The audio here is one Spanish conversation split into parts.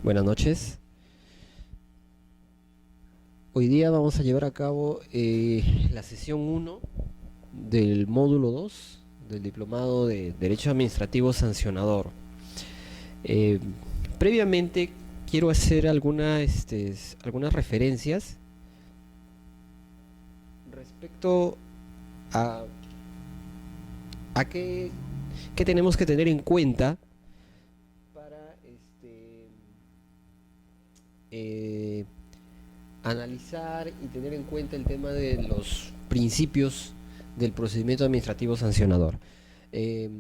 Buenas noches. Hoy día vamos a llevar a cabo la sesión uno del módulo 2 del Diplomado de Derecho Administrativo Sancionador. Eh, Previamente quiero hacer algunas referencias respecto a, a qué tenemos que tener en cuenta para eh, analizar y tener en cuenta el tema de los principios del procedimiento administrativo sancionador. Eh,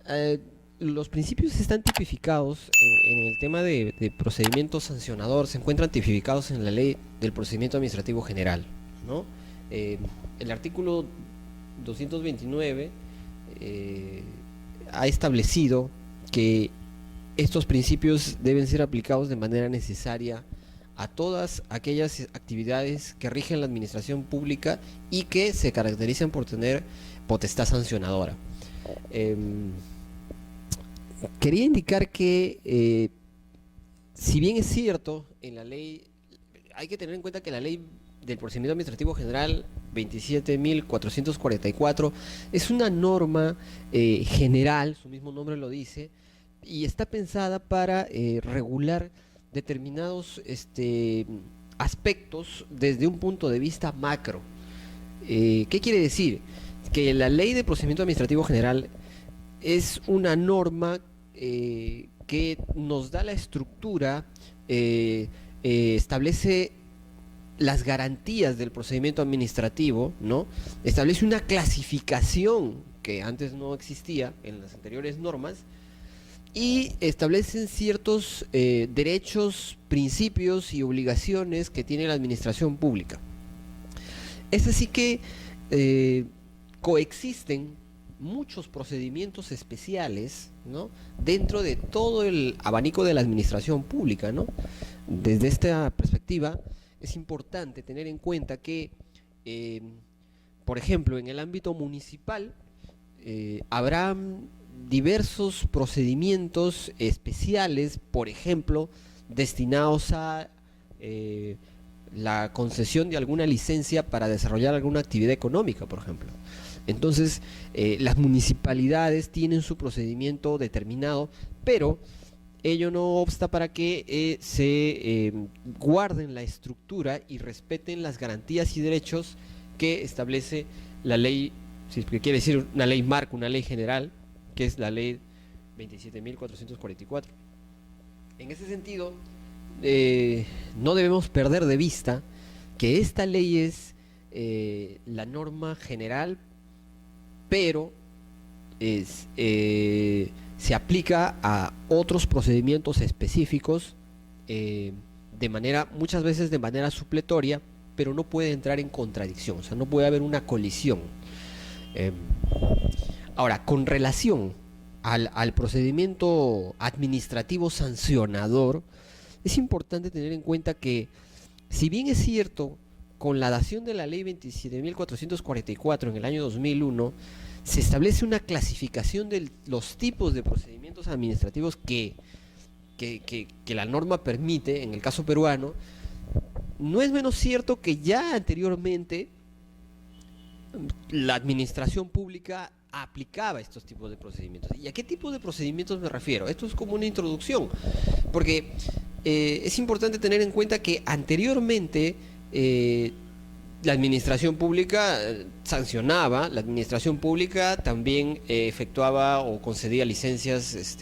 eh, los principios están tipificados en el tema de procedimiento sancionador, se encuentran tipificados en la ley del procedimiento administrativo general, ¿no? Eh, el artículo 229 ha establecido que estos principios deben ser aplicados de manera necesaria a todas aquellas actividades que rigen la administración pública y que se caracterizan por tener potestad sancionadora. Eh, Quería indicar que, si bien es cierto, en la ley, hay que tener en cuenta que la ley del procedimiento administrativo general 27.444 es una norma general, su mismo nombre lo dice, y está pensada para regular determinados aspectos desde un punto de vista macro. ¿Qué quiere decir? Que la ley de procedimiento administrativo general es una norma que nos da la estructura, establece las garantías del procedimiento administrativo, ¿no? Establece una clasificación que antes no existía en las anteriores normas y establecen ciertos derechos, principios y obligaciones que tiene la administración pública. Es así que coexisten muchos procedimientos especiales, ¿no?, dentro de todo el abanico de la administración pública, ¿no? Desde esta perspectiva es importante tener en cuenta que, por ejemplo, en el ámbito municipal habrá diversos procedimientos especiales, por ejemplo, destinados a la concesión de alguna licencia para desarrollar alguna actividad económica, por ejemplo. Entonces, las municipalidades tienen su procedimiento determinado, pero ello no obsta para que se guarden la estructura y respeten las garantías y derechos que establece la ley, si quiere decir una ley marco, una ley general, que es la ley 27.444. En ese sentido, no debemos perder de vista que esta ley es la norma general, pero se aplica a otros procedimientos específicos muchas veces de manera supletoria, pero no puede entrar en contradicción, o sea, no puede haber una colisión. Eh, Ahora, con relación al procedimiento administrativo sancionador, es importante tener en cuenta que, si bien es cierto, con la dación de la ley 27.444 en el año 2001, se establece una clasificación de los tipos de procedimientos administrativos que la norma permite, en el caso peruano, no es menos cierto que ya anteriormente la administración pública aplicaba estos tipos de procedimientos. ¿Y a qué tipo de procedimientos me refiero? Esto es como una introducción, porque es importante tener en cuenta que anteriormente la administración pública sancionaba, la administración pública también efectuaba o concedía licencias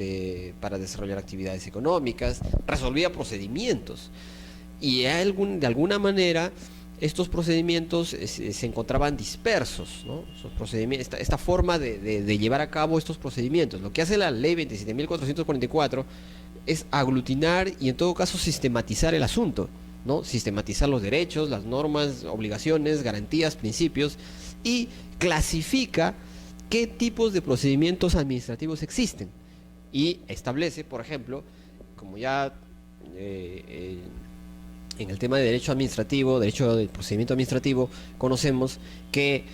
para desarrollar actividades económicas, resolvía procedimientos, y de alguna manera estos procedimientos se encontraban dispersos, ¿no? Esta forma de llevar a cabo estos procedimientos. Lo que hace la ley 27.444 es aglutinar y en todo caso sistematizar el asunto, ¿no? Sistematizar los derechos, las normas, obligaciones, garantías, principios, y clasifica qué tipos de procedimientos administrativos existen. Y establece, por ejemplo, como ya en el tema de derecho administrativo, derecho del procedimiento administrativo, conocemos que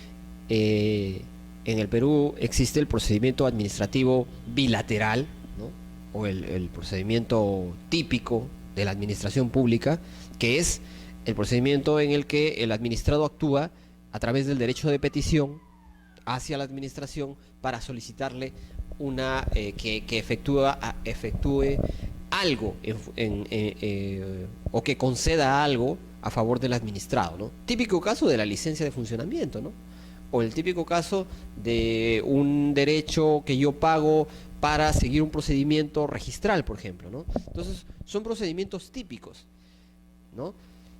en el Perú existe el procedimiento administrativo bilateral, ¿no? o el procedimiento típico de la administración pública, que es el procedimiento en el que el administrado actúa a través del derecho de petición hacia la administración para solicitarle que efectúe algo o que conceda algo a favor del administrado, ¿no? Típico caso de la licencia de funcionamiento, ¿no? O el típico caso de un derecho que yo pago para seguir un procedimiento registral, por ejemplo, ¿no? Entonces, son procedimientos típicos, ¿no?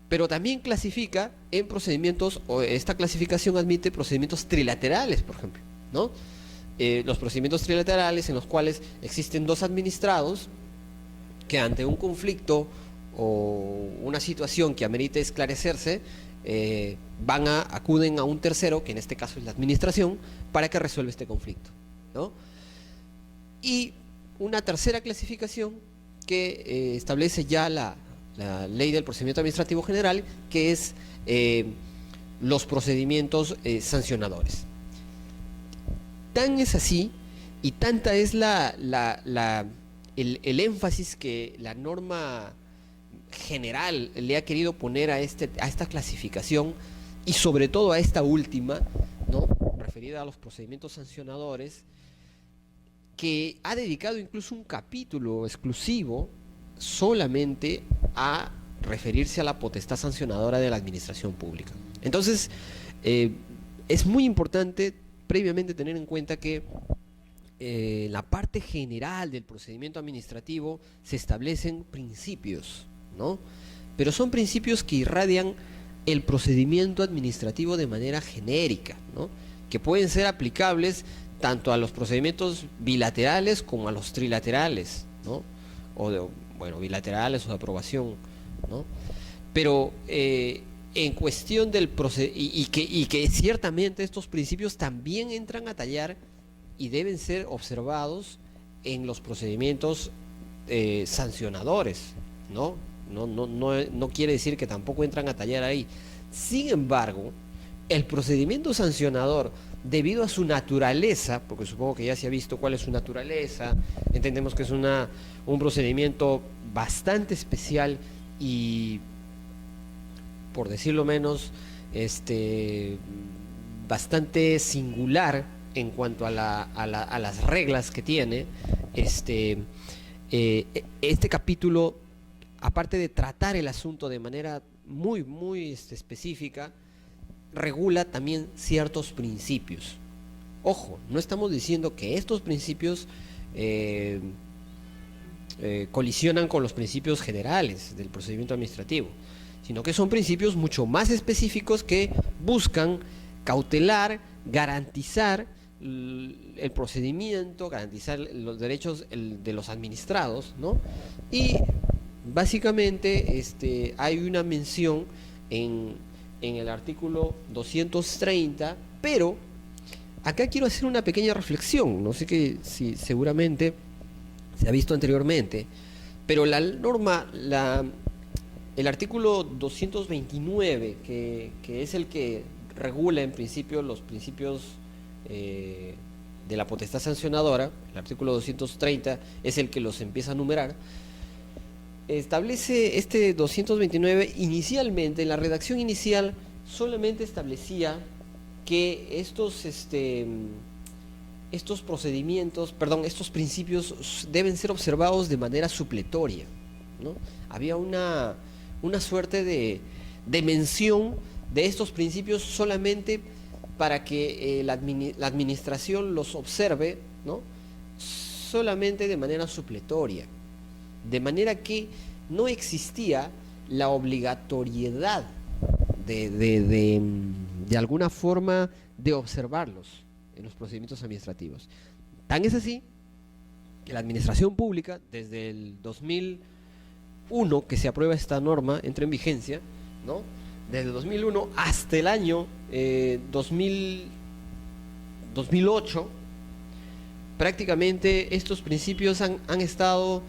Pero también clasifica en procedimientos, o esta clasificación admite procedimientos trilaterales, por ejemplo, ¿no? Los procedimientos trilaterales en los cuales existen dos administrados que ante un conflicto o una situación que amerite esclarecerse, acuden a un tercero, que en este caso es la administración, para que resuelva este conflicto, ¿no? Y una tercera clasificación que establece ya la ley del procedimiento administrativo general, que es los procedimientos sancionadores. Tan es así y tanta es el énfasis que la norma general le ha querido poner a esta clasificación, y sobre todo a esta última, ¿no?, referida a los procedimientos sancionadores, que ha dedicado incluso un capítulo exclusivo solamente a referirse a la potestad sancionadora de la administración pública. Entonces, es muy importante previamente tener en cuenta que en la parte general del procedimiento administrativo se establecen principios, ¿no? Pero son principios que irradian el procedimiento administrativo de manera genérica, ¿no?, que pueden ser aplicables tanto a los procedimientos bilaterales como a los trilaterales, ¿no?, bilaterales o de aprobación, ¿no? Pero en cuestión del procedimiento, y que ciertamente estos principios también entran a tallar y deben ser observados en los procedimientos sancionadores, ¿no? No quiere decir que tampoco entran a tallar ahí. Sin embargo, el procedimiento sancionador, debido a su naturaleza, porque supongo que ya se ha visto cuál es su naturaleza, entendemos que es un procedimiento bastante especial y, por decirlo menos, bastante singular en cuanto a las reglas que tiene. Este capítulo, aparte de tratar el asunto de manera muy, muy específica, regula también ciertos principios. Ojo, no estamos diciendo que estos principios colisionan con los principios generales del procedimiento administrativo, sino que son principios mucho más específicos que buscan cautelar, garantizar el procedimiento, garantizar los derechos de los administrados, ¿no? Y básicamente hay una mención en el artículo 230, pero acá quiero hacer una pequeña reflexión. No sé si seguramente se ha visto anteriormente, pero la norma, el artículo 229, que es el que regula en principio los principios de la potestad sancionadora, el artículo 230 es el que los empieza a numerar. Establece este 229, inicialmente, en la redacción inicial, solamente establecía que estos principios deben ser observados de manera supletoria, ¿no? Había una suerte de mención de estos principios solamente para que la administración los observe, ¿no?, solamente de manera supletoria. De manera que no existía la obligatoriedad de alguna forma de observarlos en los procedimientos administrativos. Tan es así que la administración pública, desde el 2001 que se aprueba esta norma, entra en vigencia, ¿no?, desde el 2001 hasta el año 2008, prácticamente estos principios han estado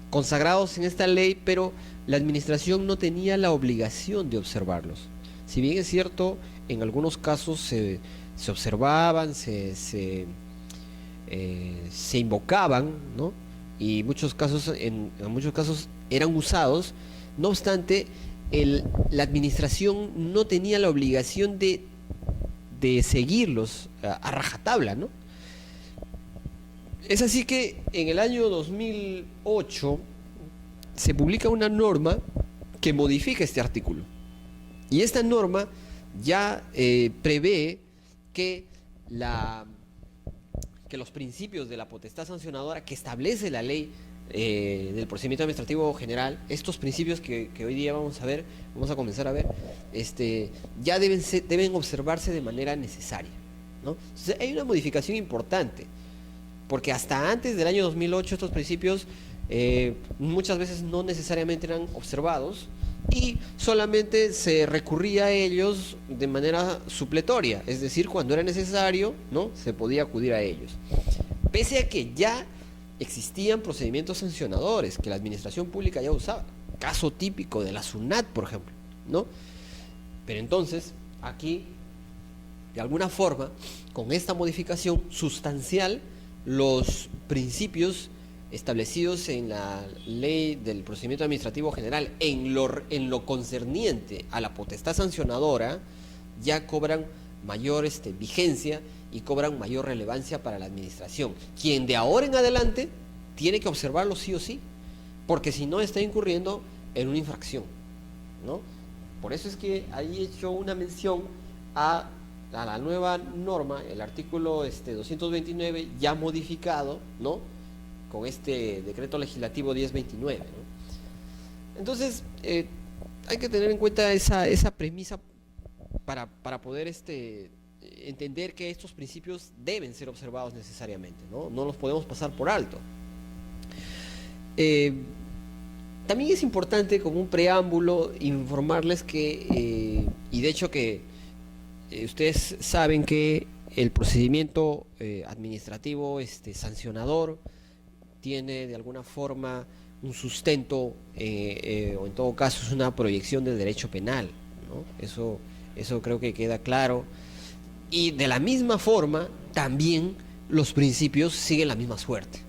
consagrados en esta ley, pero la administración no tenía la obligación de observarlos. Si bien es cierto, en algunos casos se observaban, se se invocaban, ¿no? Y en muchos casos eran usados. No obstante, la administración no tenía la obligación de seguirlos a rajatabla, ¿no? Es así que en el año 2008 se publica una norma que modifica este artículo. Y esta norma ya prevé que, que los principios de la potestad sancionadora que establece la ley del procedimiento administrativo general, estos principios que hoy día vamos a comenzar a ver, ya deben observarse de manera necesaria, ¿no? Entonces, hay una modificación importante, porque hasta antes del año 2008 estos principios muchas veces no necesariamente eran observados y solamente se recurría a ellos de manera supletoria, es decir, cuando era necesario, ¿no?, se podía acudir a ellos. Pese a que ya existían procedimientos sancionadores que la administración pública ya usaba, caso típico de la SUNAT, por ejemplo, ¿no? Pero entonces, aquí, de alguna forma, con esta modificación sustancial, los principios establecidos en la ley del procedimiento administrativo general en lo concerniente a la potestad sancionadora ya cobran mayor vigencia y cobran mayor relevancia para la administración, quien de ahora en adelante tiene que observarlo sí o sí, porque si no está incurriendo en una infracción, ¿no? Por eso es que ahí he hecho una mención a la nueva norma, el artículo 229 ya modificado, ¿no?, con este decreto legislativo 1029, ¿no? Entonces, hay que tener en cuenta esa premisa para poder entender que estos principios deben ser observados necesariamente, ¿no? No los podemos pasar por alto. También es importante, como un preámbulo, informarles que, y de hecho que ustedes saben que el procedimiento administrativo sancionador tiene de alguna forma un sustento, o en todo caso es una proyección del derecho penal, ¿no? Eso creo que queda claro. Y de la misma forma, también los principios siguen la misma suerte,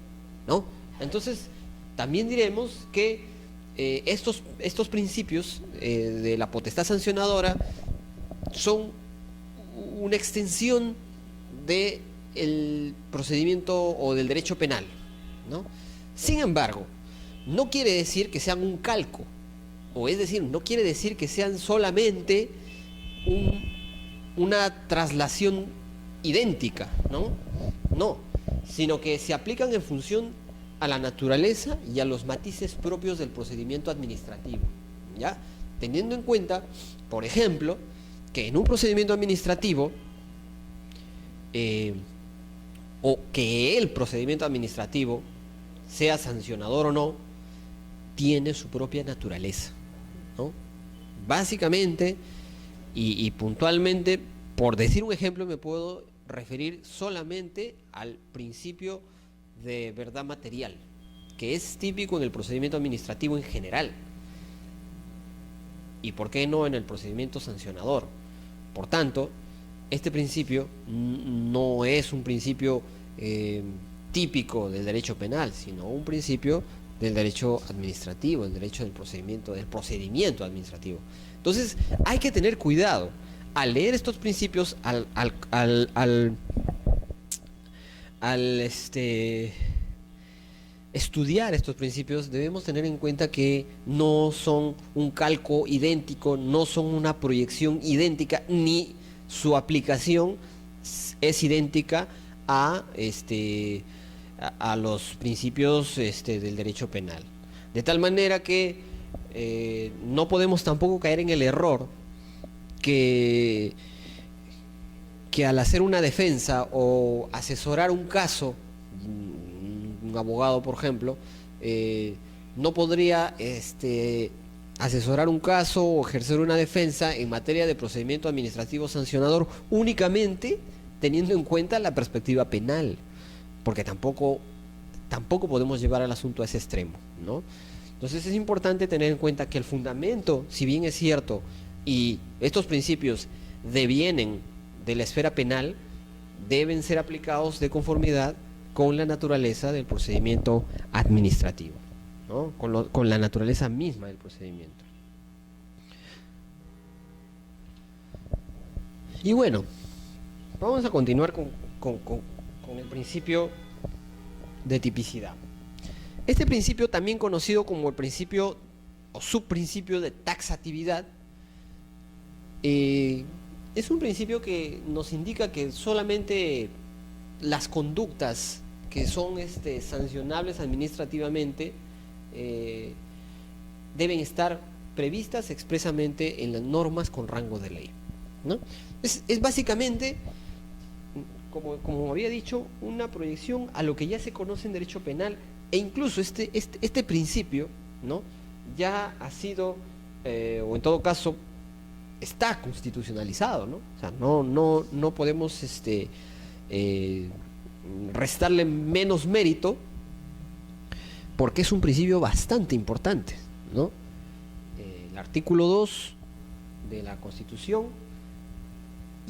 ¿no? Entonces, también diremos que estos principios de la potestad sancionadora son una extensión del procedimiento o del derecho penal, ¿no? Sin embargo, no quiere decir que sean un calco, o es decir, no quiere decir que sean solamente una traslación idéntica, ¿no? No, sino que se aplican en función a la naturaleza y a los matices propios del procedimiento administrativo, ¿ya? Teniendo en cuenta, por ejemplo, que en un procedimiento administrativo, o que el procedimiento administrativo, sea sancionador o no, tiene su propia naturaleza, ¿no? Básicamente y puntualmente, por decir un ejemplo, me puedo referir solamente al principio de verdad material, que es típico en el procedimiento administrativo en general, y por qué no en el procedimiento sancionador. Por tanto, este principio no es un principio típico del derecho penal, sino un principio del derecho administrativo, el derecho del procedimiento administrativo. Entonces, hay que tener cuidado al leer estos principios, estudiar estos principios. Debemos tener en cuenta que no son un calco idéntico, no son una proyección idéntica, ni su aplicación es idéntica a los principios del derecho penal. De tal manera que no podemos tampoco caer en el error que al hacer una defensa o asesorar un caso, un abogado, por ejemplo, no podría asesorar un caso o ejercer una defensa en materia de procedimiento administrativo sancionador únicamente teniendo en cuenta la perspectiva penal, porque tampoco podemos llevar el asunto a ese extremo, ¿no? Entonces es importante tener en cuenta que el fundamento, si bien es cierto, y estos principios devienen de la esfera penal, deben ser aplicados de conformidad con la naturaleza del procedimiento administrativo, ¿no? Con la naturaleza misma del procedimiento. Y bueno, vamos a continuar con el principio de tipicidad. Este principio, también conocido como el principio o subprincipio de taxatividad, es un principio que nos indica que solamente las conductas que son sancionables administrativamente deben estar previstas expresamente en las normas con rango de ley, ¿no? Es básicamente, como había dicho, una proyección a lo que ya se conoce en derecho penal, e incluso este principio, ¿no?, ya ha sido, o en todo caso, está constitucionalizado, ¿no? O sea, no podemos restarle menos mérito, porque es un principio bastante importante, ¿no? El artículo 2 de la Constitución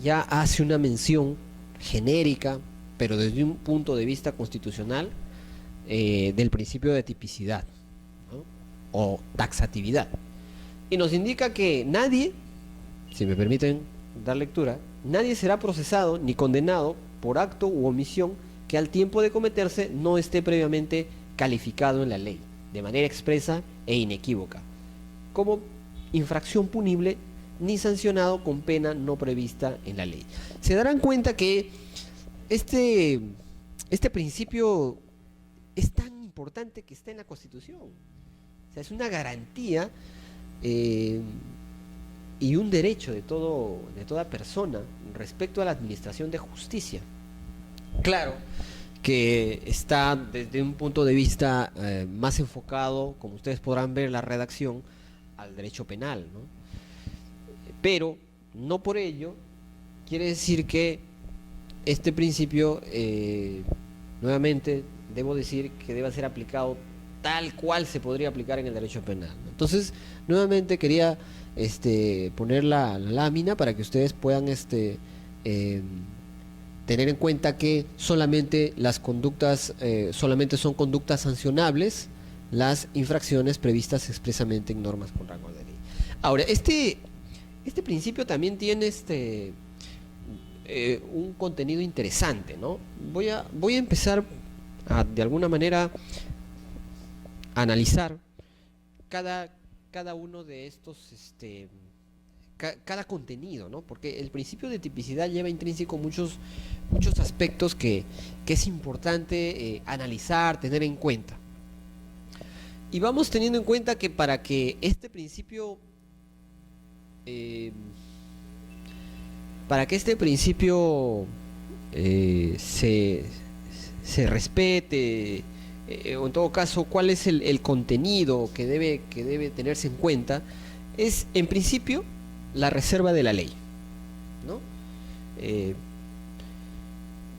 ya hace una mención genérica, pero desde un punto de vista constitucional, del principio de tipicidad, ¿no?, o taxatividad, y nos indica que nadie, si me permiten dar lectura, nadie será procesado ni condenado por acto u omisión que al tiempo de cometerse no esté previamente calificado en la ley, de manera expresa e inequívoca, como infracción punible, ni sancionado con pena no prevista en la ley. Se darán cuenta que este principio es tan importante que está en la Constitución. O sea, es una garantía y un derecho de toda persona respecto a la administración de justicia. Claro que está desde un punto de vista más enfocado, como ustedes podrán ver en la redacción, al derecho penal, ¿no? Pero no por ello quiere decir que este principio, nuevamente debo decir, que deba ser aplicado tal cual se podría aplicar en el derecho penal, ¿no? Entonces, nuevamente quería poner la lámina para que ustedes puedan tener en cuenta que solamente las conductas, solamente son conductas sancionables las infracciones previstas expresamente en normas con rango de ley. Ahora, este principio también tiene un contenido interesante, ¿no? Voy a empezar a, de alguna manera, analizar cada uno de estos, cada contenido, ¿no? Porque el principio de tipicidad lleva intrínseco muchos aspectos que es importante analizar, tener en cuenta. Y vamos teniendo en cuenta que para que este principio se respete, o en todo caso, cuál es el contenido que debe tenerse en cuenta, es en principio la reserva de la ley, ¿no?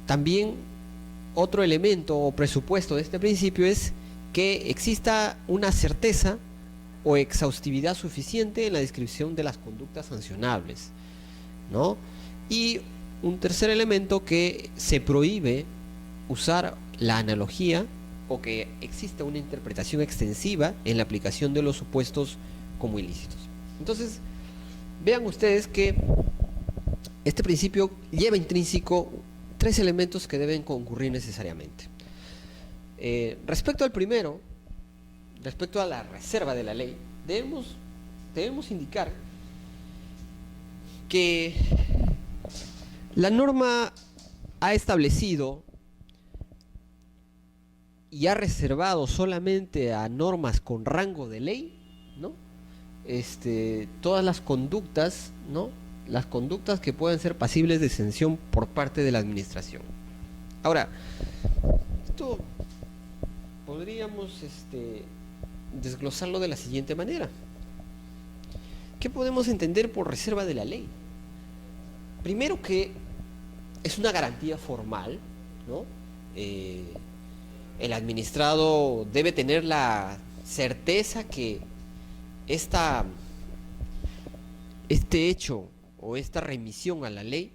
También otro elemento o presupuesto de este principio es que exista una certeza o exhaustividad suficiente en la descripción de las conductas sancionables, ¿no? Y un tercer elemento, que se prohíbe usar la analogía o que exista una interpretación extensiva en la aplicación de los supuestos como ilícitos. Entonces, vean ustedes que este principio lleva intrínseco tres elementos que deben concurrir necesariamente. Respecto al primero, respecto a la reserva de la ley, debemos indicar que la norma ha establecido y ha reservado solamente a normas con rango de ley, ¿no?, todas las conductas, ¿no?, las conductas que pueden ser pasibles de sanción por parte de la administración. Ahora, esto podríamos desglosarlo de la siguiente manera. ¿Qué podemos entender por reserva de la ley? Primero, que es una garantía formal, ¿no? El administrado debe tener la certeza que este hecho o esta remisión a la ley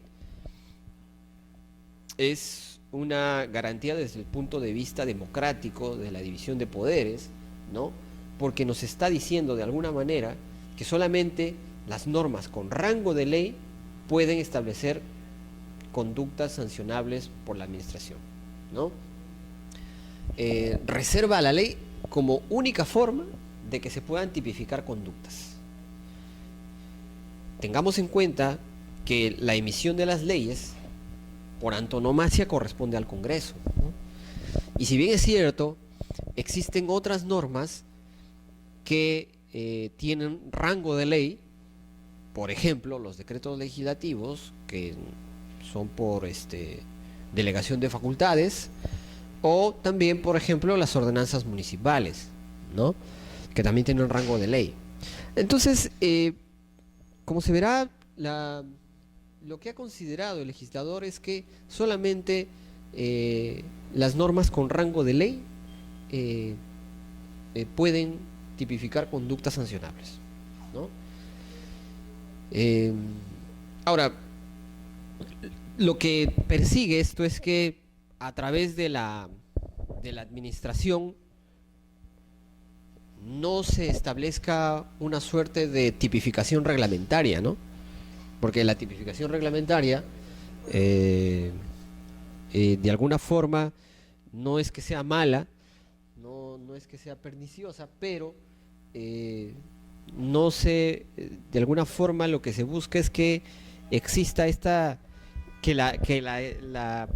es una garantía desde el punto de vista democrático de la división de poderes, ¿no? Porque nos está diciendo de alguna manera que solamente las normas con rango de ley pueden establecer conductas sancionables por la administración, ¿no? Reserva a la ley como única forma de que se puedan tipificar conductas. Tengamos en cuenta que la emisión de las leyes por antonomasia corresponde al Congreso, ¿no? Y si bien es cierto, existen otras normas que tienen rango de ley, por ejemplo, los decretos legislativos, que son por delegación de facultades, o también, por ejemplo, las ordenanzas municipales, ¿no? Que también tienen rango de ley. Entonces, como se verá, lo que ha considerado el legislador es que solamente las normas con rango de ley pueden tipificar conductas sancionables, ¿no? Ahora, lo que persigue esto es que a través de la administración no se establezca una suerte de tipificación reglamentaria, ¿no? Porque la tipificación reglamentaria de alguna forma no es que sea mala, no es que sea perniciosa, pero no se, de alguna forma lo que se busca es que exista la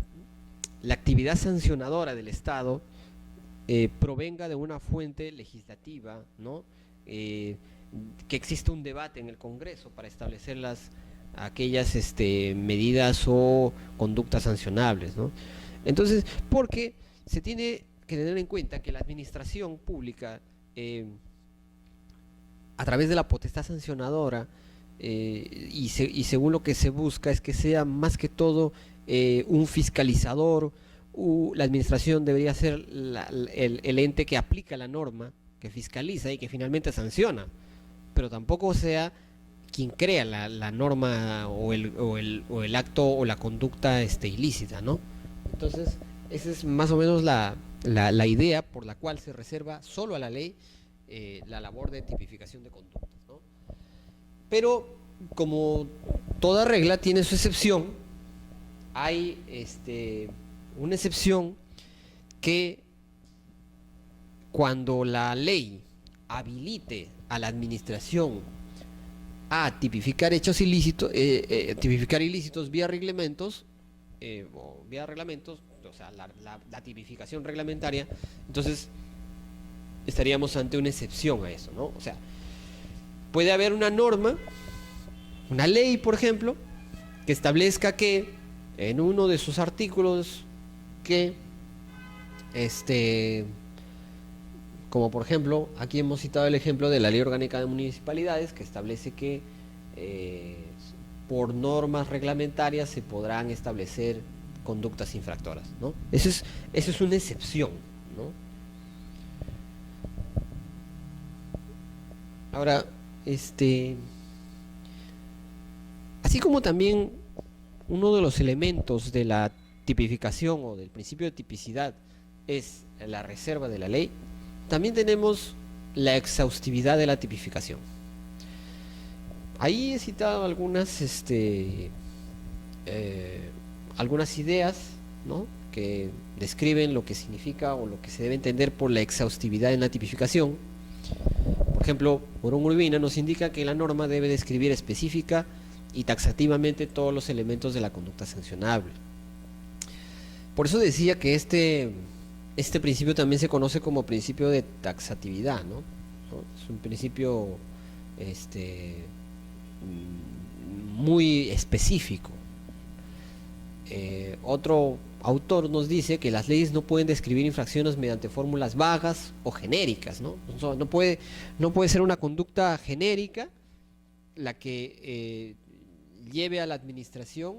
actividad sancionadora del Estado provenga de una fuente legislativa, ¿no? Que exista un debate en el Congreso para establecer aquellas medidas o conductas sancionables, ¿no? Entonces, porque se tiene que tener en cuenta que la administración pública, a través de la potestad sancionadora, y según lo que se busca es que sea más que todo un fiscalizador, la administración debería ser el ente que aplica la norma, que fiscaliza y que finalmente sanciona, pero tampoco sea quien crea la norma o el acto o la conducta ilícita, ¿no? Entonces, esa es más o menos la idea por la cual se reserva solo a la ley la labor de tipificación de conductas, ¿no? Pero, como toda regla tiene su excepción, hay una excepción que cuando la ley habilite a la administración a tipificar hechos ilícitos, tipificar ilícitos vía reglamentos, o sea, la tipificación reglamentaria, entonces estaríamos ante una excepción a eso, ¿no? O sea, puede haber una norma, una ley, por ejemplo, que establezca que en uno de sus artículos que como por ejemplo, aquí hemos citado el ejemplo de la Ley Orgánica de Municipalidades, que establece que por normas reglamentarias se podrán establecer conductas infractoras, ¿no? Eso es una excepción, ¿no? Ahora, así como también uno de los elementos de la tipificación o del principio de tipicidad es la reserva de la ley, también tenemos la exhaustividad de la tipificación. Ahí he citado algunas ideas, ¿no?, que describen lo que significa o lo que se debe entender por la exhaustividad en la tipificación. Por ejemplo, Morón Urbina nos indica que la norma debe describir específica y taxativamente todos los elementos de la conducta sancionable. Por eso decía que este principio también se conoce como principio de taxatividad, ¿no? Es un principio muy específico. Otro autor nos dice que las leyes no pueden describir infracciones mediante fórmulas vagas o genéricas, ¿no? No puede ser una conducta genérica la que lleve a la administración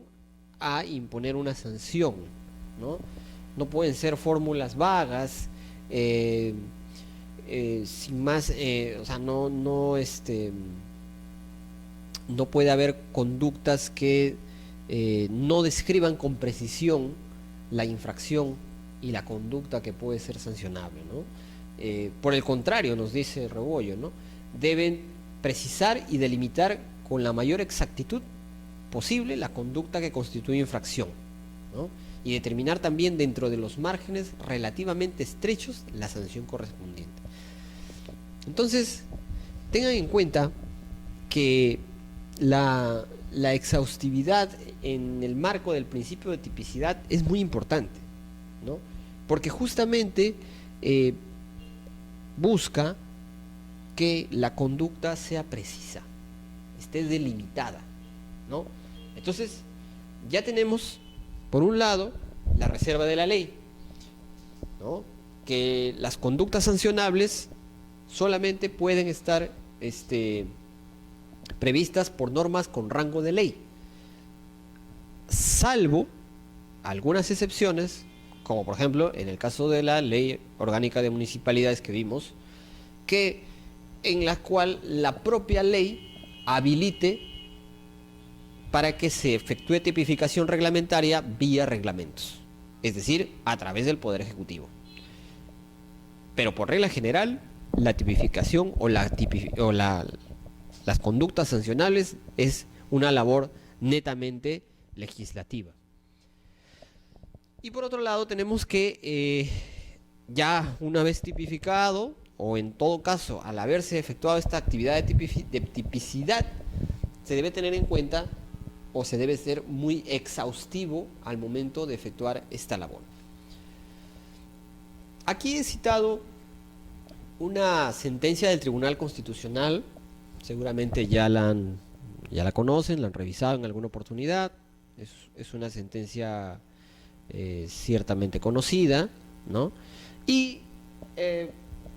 a imponer una sanción, ¿no? No pueden ser fórmulas vagas, sin más, o sea, no puede haber conductas que no describan con precisión la infracción y la conducta que puede ser sancionable, ¿no? Por el contrario, nos dice Rebollo, ¿no? Deben precisar y delimitar con la mayor exactitud posible la conducta que constituye infracción, ¿no? Y determinar también dentro de los márgenes relativamente estrechos la sanción correspondiente. Entonces, tengan en cuenta que la exhaustividad en el marco del principio de tipicidad es muy importante, ¿no? Porque justamente busca que la conducta sea precisa, esté delimitada, ¿no? Entonces, ya tenemos, por un lado, la reserva de la ley, ¿no? Que las conductas sancionables solamente pueden estar previstas por normas con rango de ley, salvo algunas excepciones, como por ejemplo en el caso de la Ley Orgánica de Municipalidades que vimos, que en la cual la propia ley habilite para que se efectúe tipificación reglamentaria vía reglamentos, es decir, a través del Poder Ejecutivo. Pero por regla general, la tipificación o las conductas sancionables es una labor netamente legislativa. Y por otro lado tenemos que ya una vez tipificado, o en todo caso al haberse efectuado esta actividad de tipicidad, se debe tener en cuenta o se debe ser muy exhaustivo al momento de efectuar esta labor. Aquí he citado una sentencia del Tribunal Constitucional, seguramente ya la conocen, la han revisado en alguna oportunidad, es una sentencia ciertamente conocida, ¿no? Y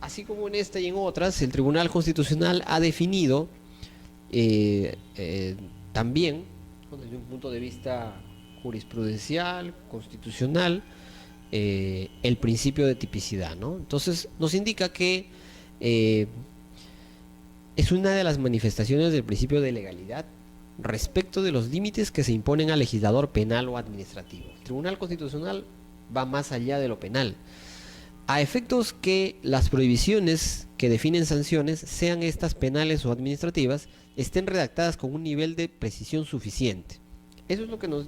así como en esta y en otras, el Tribunal Constitucional ha definido también, ¿no?, desde un punto de vista jurisprudencial, constitucional, el principio de tipicidad, ¿no? Entonces nos indica que es una de las manifestaciones del principio de legalidad respecto de los límites que se imponen al legislador penal o administrativo. El Tribunal Constitucional va más allá de lo penal, a efectos que las prohibiciones que definen sanciones, sean estas penales o administrativas, estén redactadas con un nivel de precisión suficiente. Eso es lo que nos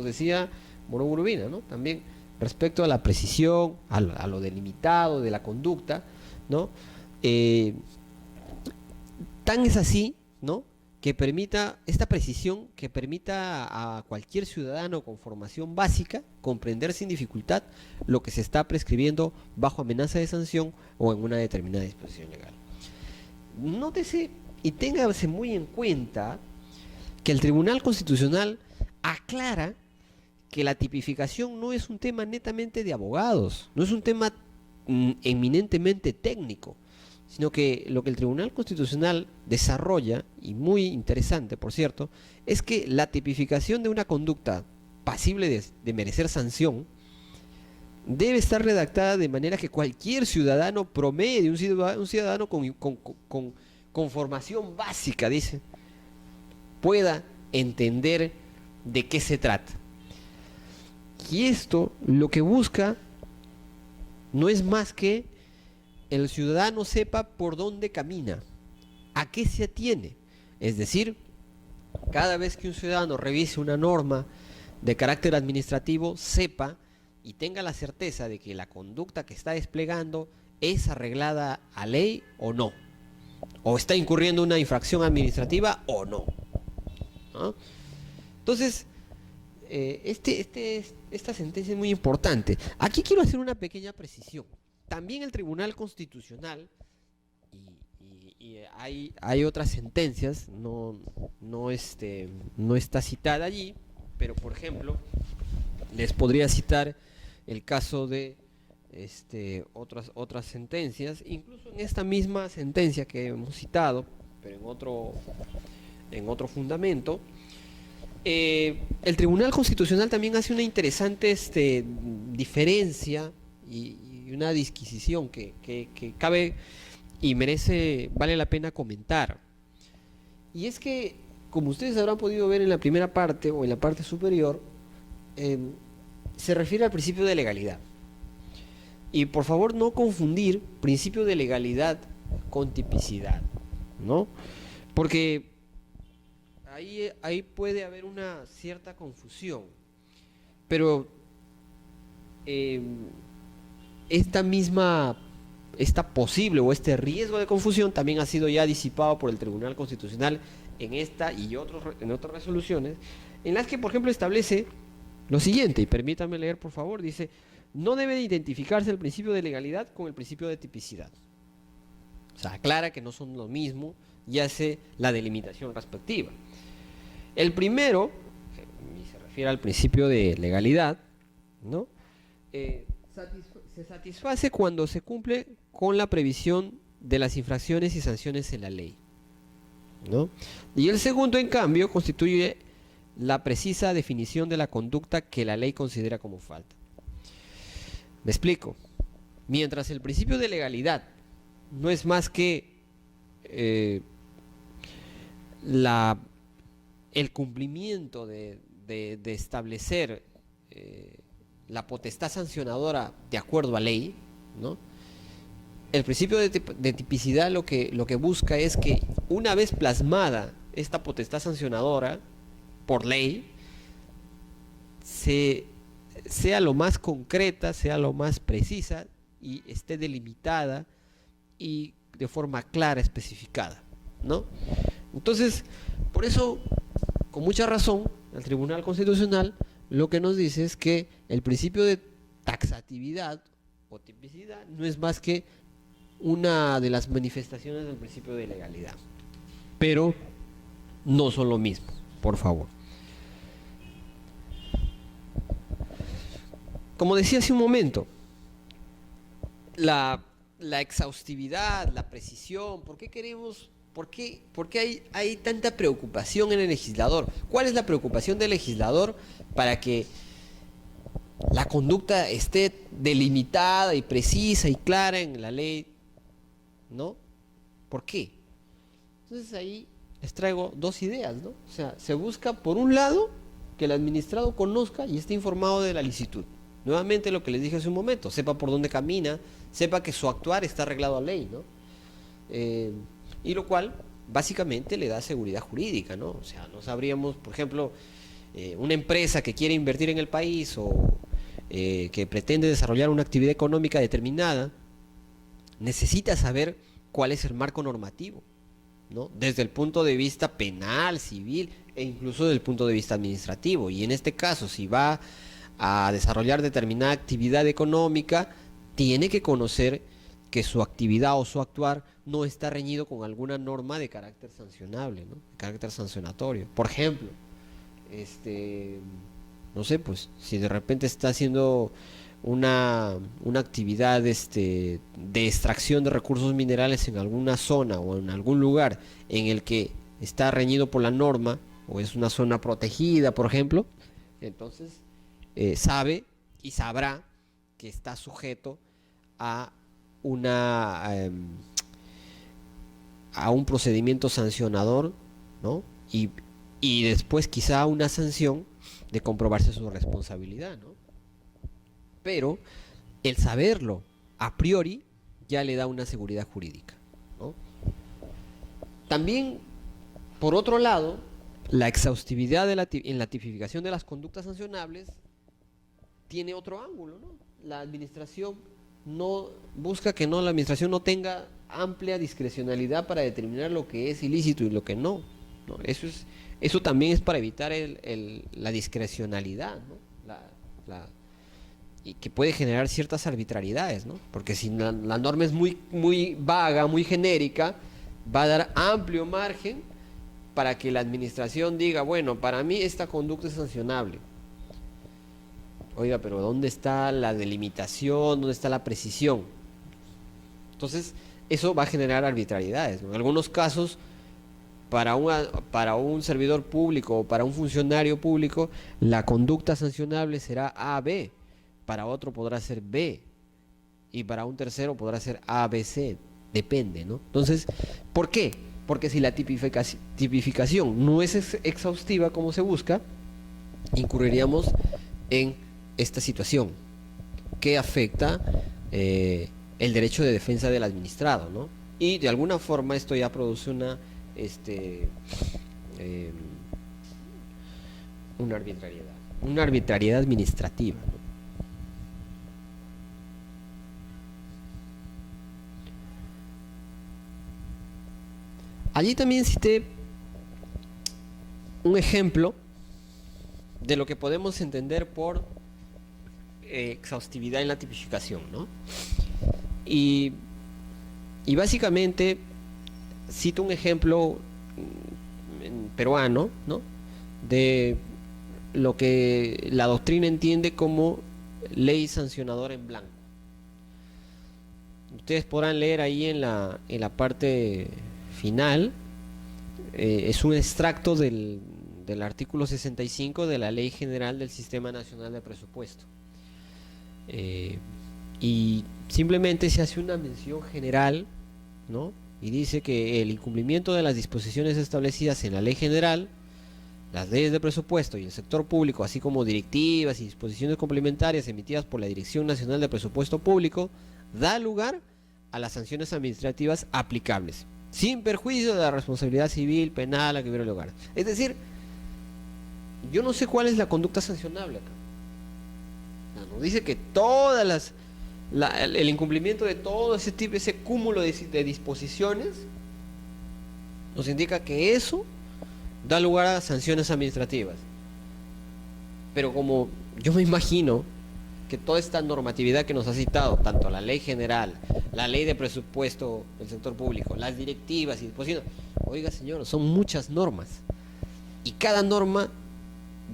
decía Morón Urbina, ¿no? También respecto a la precisión, a lo delimitado de la conducta, ¿no? Tan es así, ¿no?, que permita esta precisión, que permita a cualquier ciudadano con formación básica comprender sin dificultad lo que se está prescribiendo bajo amenaza de sanción o en una determinada disposición legal. Nótese y téngase muy en cuenta que el Tribunal Constitucional aclara que la tipificación no es un tema netamente de abogados, no es un tema eminentemente técnico, sino que lo que el Tribunal Constitucional desarrolla, y muy interesante por cierto, es que la tipificación de una conducta pasible de merecer sanción debe estar redactada de manera que cualquier ciudadano promedio, un ciudadano con formación básica, dice, pueda entender de qué se trata. Y esto lo que busca no es más que el ciudadano sepa por dónde camina, a qué se atiene. Es decir, cada vez que un ciudadano revise una norma de carácter administrativo, sepa y tenga la certeza de que la conducta que está desplegando es arreglada a ley o no, o está incurriendo en una infracción administrativa o no, ¿no? Entonces, esta sentencia es muy importante. Aquí quiero hacer una pequeña precisión. También el Tribunal Constitucional, y hay otras sentencias, no está citada allí, pero por ejemplo, les podría citar el caso de otras sentencias, incluso en esta misma sentencia que hemos citado, pero en otro fundamento. El Tribunal Constitucional también hace una interesante diferencia y una disquisición que cabe y vale la pena comentar. Y es que, como ustedes habrán podido ver en la primera parte o en la parte superior, se refiere al principio de legalidad. Y por favor no confundir principio de legalidad con tipicidad, ¿no? Porque ahí puede haber una cierta confusión. Pero esta posible o este riesgo de confusión también ha sido ya disipado por el Tribunal Constitucional en esta y en otras resoluciones, en las que, por ejemplo, establece lo siguiente, y permítanme leer, por favor, dice: no debe de identificarse el principio de legalidad con el principio de tipicidad. O sea, aclara que no son lo mismo y hace la delimitación respectiva. El primero, y se refiere al principio de legalidad, ¿no? Se satisface cuando se cumple con la previsión de las infracciones y sanciones en la ley, ¿no? Y el segundo, en cambio, constituye la precisa definición de la conducta que la ley considera como falta. Me explico. Mientras el principio de legalidad no es más que el cumplimiento de establecer la potestad sancionadora de acuerdo a ley, ¿no? El principio de tipicidad lo que busca es que, una vez plasmada esta potestad sancionadora por ley, sea lo más concreta, sea lo más precisa y esté delimitada y de forma clara, especificada, ¿no? Entonces, por eso, con mucha razón, el Tribunal Constitucional lo que nos dice es que el principio de taxatividad o tipicidad no es más que una de las manifestaciones del principio de legalidad, pero no son lo mismo, por favor. Como decía hace un momento, la exhaustividad, la precisión, ¿por qué hay tanta preocupación en el legislador? ¿Cuál es la preocupación del legislador para que la conducta esté delimitada y precisa y clara en la ley? ¿No? ¿Por qué? Entonces ahí les traigo dos ideas, ¿no? O sea, se busca, por un lado, que el administrado conozca y esté informado de la licitud. Nuevamente lo que les dije hace un momento, sepa por dónde camina, sepa que su actuar está arreglado a ley, ¿no? Y lo cual básicamente le da seguridad jurídica, ¿no? O sea, no sabríamos, por ejemplo, una empresa que quiere invertir en el país o que pretende desarrollar una actividad económica determinada, necesita saber cuál es el marco normativo, ¿no? Desde el punto de vista penal, civil e incluso desde el punto de vista administrativo. Y en este caso, si va a desarrollar determinada actividad económica, tiene que conocer que su actividad o su actuar no está reñido con alguna norma de carácter sancionable, ¿no? De carácter sancionatorio. Por ejemplo, no sé, pues, si de repente está haciendo una actividad de extracción de recursos minerales en alguna zona o en algún lugar en el que está reñido por la norma, o es una zona protegida, por ejemplo, entonces sabe y sabrá que está sujeto a un procedimiento sancionador, ¿no? Y después quizá una sanción de comprobarse su responsabilidad, ¿no? Pero el saberlo a priori ya le da una seguridad jurídica, ¿no? También, por otro lado, la exhaustividad en la tipificación de las conductas sancionables tiene otro ángulo, ¿no? La administración la administración no tenga amplia discrecionalidad para determinar lo que es ilícito y lo que no, ¿no? Eso también es para evitar la discrecionalidad, ¿no? Y que puede generar ciertas arbitrariedades, ¿no? Porque si la norma es muy, muy vaga, muy genérica, va a dar amplio margen para que la administración diga, bueno, para mí esta conducta es sancionable. Oiga, pero ¿dónde está la delimitación? ¿Dónde está la precisión? Entonces, eso va a generar arbitrariedades, ¿no? En algunos casos, para un servidor público o para un funcionario público, la conducta sancionable será A, B. Para otro podrá ser B. Y para un tercero podrá ser A, B, C. Depende, ¿no? Entonces, ¿por qué? Porque si la tipificación no es exhaustiva como se busca, incurriríamos en esta situación que afecta el derecho de defensa del administrado, ¿no? Y de alguna forma esto ya produce eh, una arbitrariedad administrativa, ¿no? Allí también cité un ejemplo de lo que podemos entender por exhaustividad en la tipificación, ¿no? Y, y básicamente cito un ejemplo peruano, ¿no? De lo que la doctrina entiende como ley sancionadora en blanco. Ustedes podrán leer ahí en la parte final, es un extracto del artículo 65 de la Ley General del Sistema Nacional de Presupuesto. Y simplemente se hace una mención general, ¿no? Y dice que el incumplimiento de las disposiciones establecidas en la Ley General, las leyes de presupuesto y el sector público, así como directivas y disposiciones complementarias emitidas por la Dirección Nacional de Presupuesto Público, da lugar a las sanciones administrativas aplicables, sin perjuicio de la responsabilidad civil, penal a que hubiera lugar. Es decir, yo no sé cuál es la conducta sancionable acá. Nos dice que todas el incumplimiento de todo ese cúmulo de disposiciones nos indica que eso da lugar a sanciones administrativas. Pero como yo me imagino que toda esta normatividad que nos ha citado, tanto la ley general, la ley de presupuesto del sector público, las directivas y disposiciones, oiga señor, son muchas normas. Y cada norma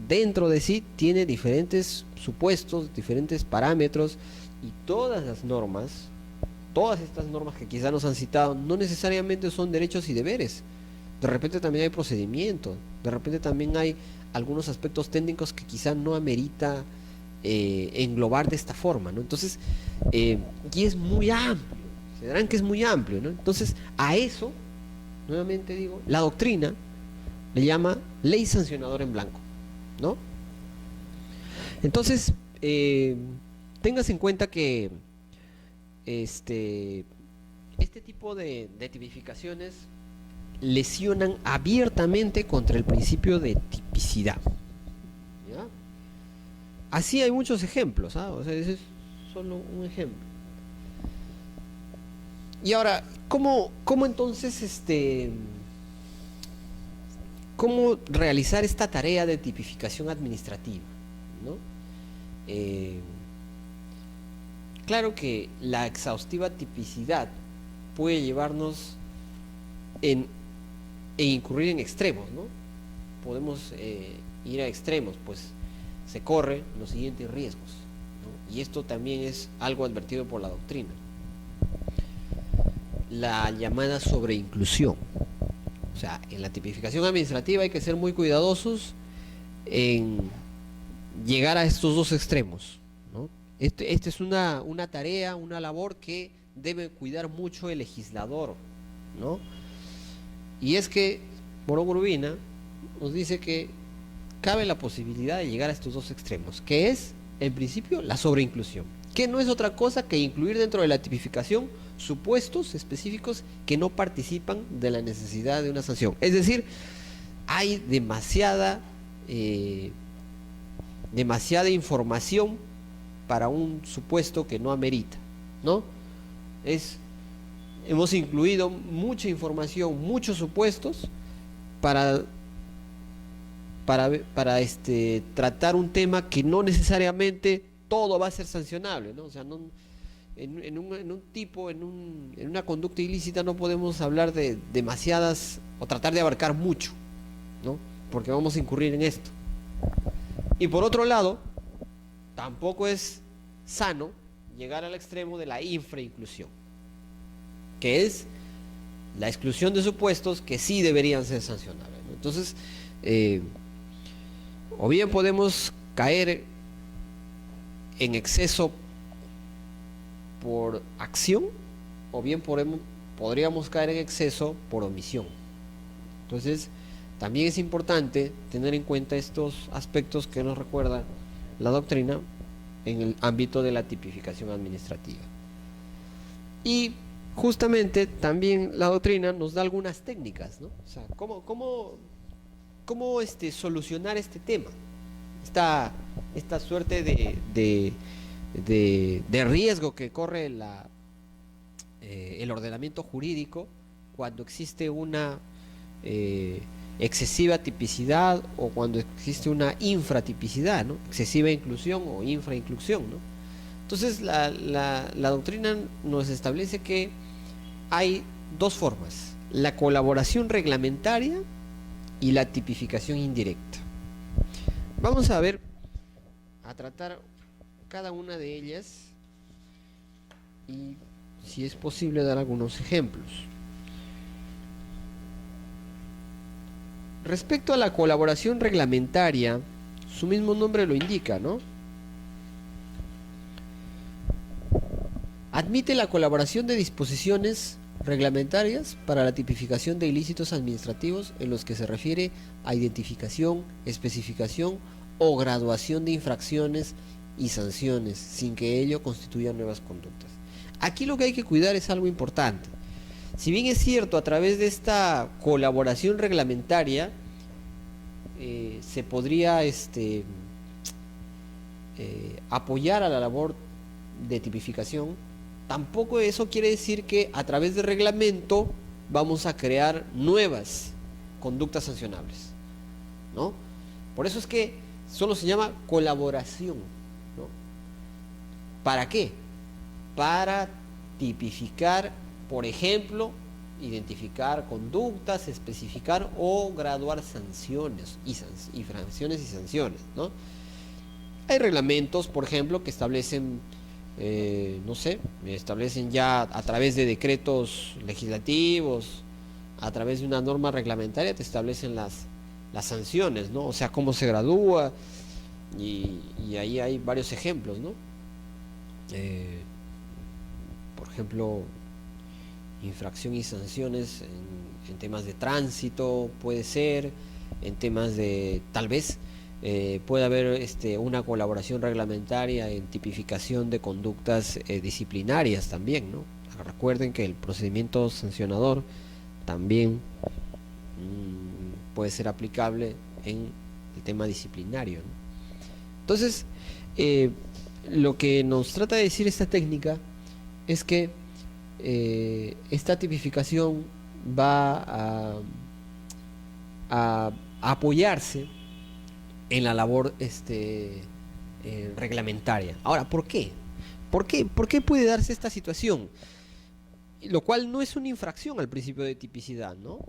dentro de sí tiene diferentes supuestos, diferentes parámetros, y todas las normas, todas estas normas que quizás nos han citado, no necesariamente son derechos y deberes. De repente también hay procedimientos, de repente también hay algunos aspectos técnicos que quizás no amerita englobar de esta forma, ¿no? Entonces, y es muy amplio, se verán que es muy amplio, ¿no? Entonces, a eso, nuevamente digo, la doctrina le llama ley sancionadora en blanco, ¿no? Entonces, tengas en cuenta que este tipo de tipificaciones lesionan abiertamente contra el principio de tipicidad, ¿ya? Así hay muchos ejemplos, ¿ah? O sea, ese es solo un ejemplo. Y ahora, ¿cómo entonces cómo realizar esta tarea de tipificación administrativa, ¿no? Claro que la exhaustiva tipicidad puede llevarnos e incurrir en extremos, ¿no? Podemos ir a extremos, pues se corren los siguientes riesgos, ¿no? Y esto también es algo advertido por la doctrina: la llamada sobreinclusión. O sea, en la tipificación administrativa hay que ser muy cuidadosos en llegar a estos dos extremos, ¿no? Esta es una tarea, una labor que debe cuidar mucho el legislador, ¿no? Y es que Morón Urbina nos dice que cabe la posibilidad de llegar a estos dos extremos, que es, en principio, la sobreinclusión, que no es otra cosa que incluir dentro de la tipificación supuestos específicos que no participan de la necesidad de una sanción. Es decir, hay demasiada información para un supuesto que no amerita, ¿no? Hemos incluido mucha información, muchos supuestos para tratar un tema que no necesariamente todo va a ser sancionable, ¿no? O sea, en una conducta ilícita no podemos hablar de demasiadas o tratar de abarcar mucho, ¿no? Porque vamos a incurrir en esto. Y por otro lado, tampoco es sano llegar al extremo de la infrainclusión, que es la exclusión de supuestos que sí deberían ser sancionables, ¿no? Entonces, o bien podemos caer en exceso por acción, o bien podríamos caer en exceso por omisión. Entonces, también es importante tener en cuenta estos aspectos que nos recuerda la doctrina en el ámbito de la tipificación administrativa. Y justamente también la doctrina nos da algunas técnicas, ¿no? O sea, cómo solucionar este tema, esta suerte de riesgo que corre el ordenamiento jurídico cuando existe una excesiva tipicidad o cuando existe una infratipicidad, ¿no? Excesiva inclusión o infrainclusión, ¿no? Entonces la doctrina nos establece que hay dos formas: la colaboración reglamentaria y la tipificación indirecta. Vamos a tratar cada una de ellas y, si es posible, dar algunos ejemplos. Respecto a la colaboración reglamentaria, su mismo nombre lo indica, ¿no? Admite la colaboración de disposiciones reglamentarias para la tipificación de ilícitos administrativos en los que se refiere a identificación, especificación o graduación de infracciones y sanciones, sin que ello constituya nuevas conductas. Aquí lo que hay que cuidar es algo importante. Si bien es cierto, a través de esta colaboración reglamentaria se podría apoyar a la labor de tipificación, tampoco eso quiere decir que a través de reglamento vamos a crear nuevas conductas sancionables, ¿no? Por eso es que solo se llama colaboración, ¿no? ¿Para qué? Para tipificar, por ejemplo, identificar conductas, especificar o graduar sanciones infracciones y sanciones, ¿no? Hay reglamentos, por ejemplo, que establecen establecen ya a través de decretos legislativos, a través de una norma reglamentaria, te establecen las sanciones, ¿no? O sea, cómo se gradúa, y ahí hay varios ejemplos, ¿no? Por ejemplo, infracción y sanciones en temas de tránsito, puede ser, en temas de, tal vez, puede haber una colaboración reglamentaria en tipificación de conductas disciplinarias también, ¿no? Recuerden que el procedimiento sancionador también puede ser aplicable en el tema disciplinario, ¿no? Entonces, lo que nos trata de decir esta técnica es que esta tipificación va a apoyarse en la labor reglamentaria. Ahora, ¿por qué? ¿Por qué puede darse esta situación? Lo cual no es una infracción al principio de tipicidad, ¿no?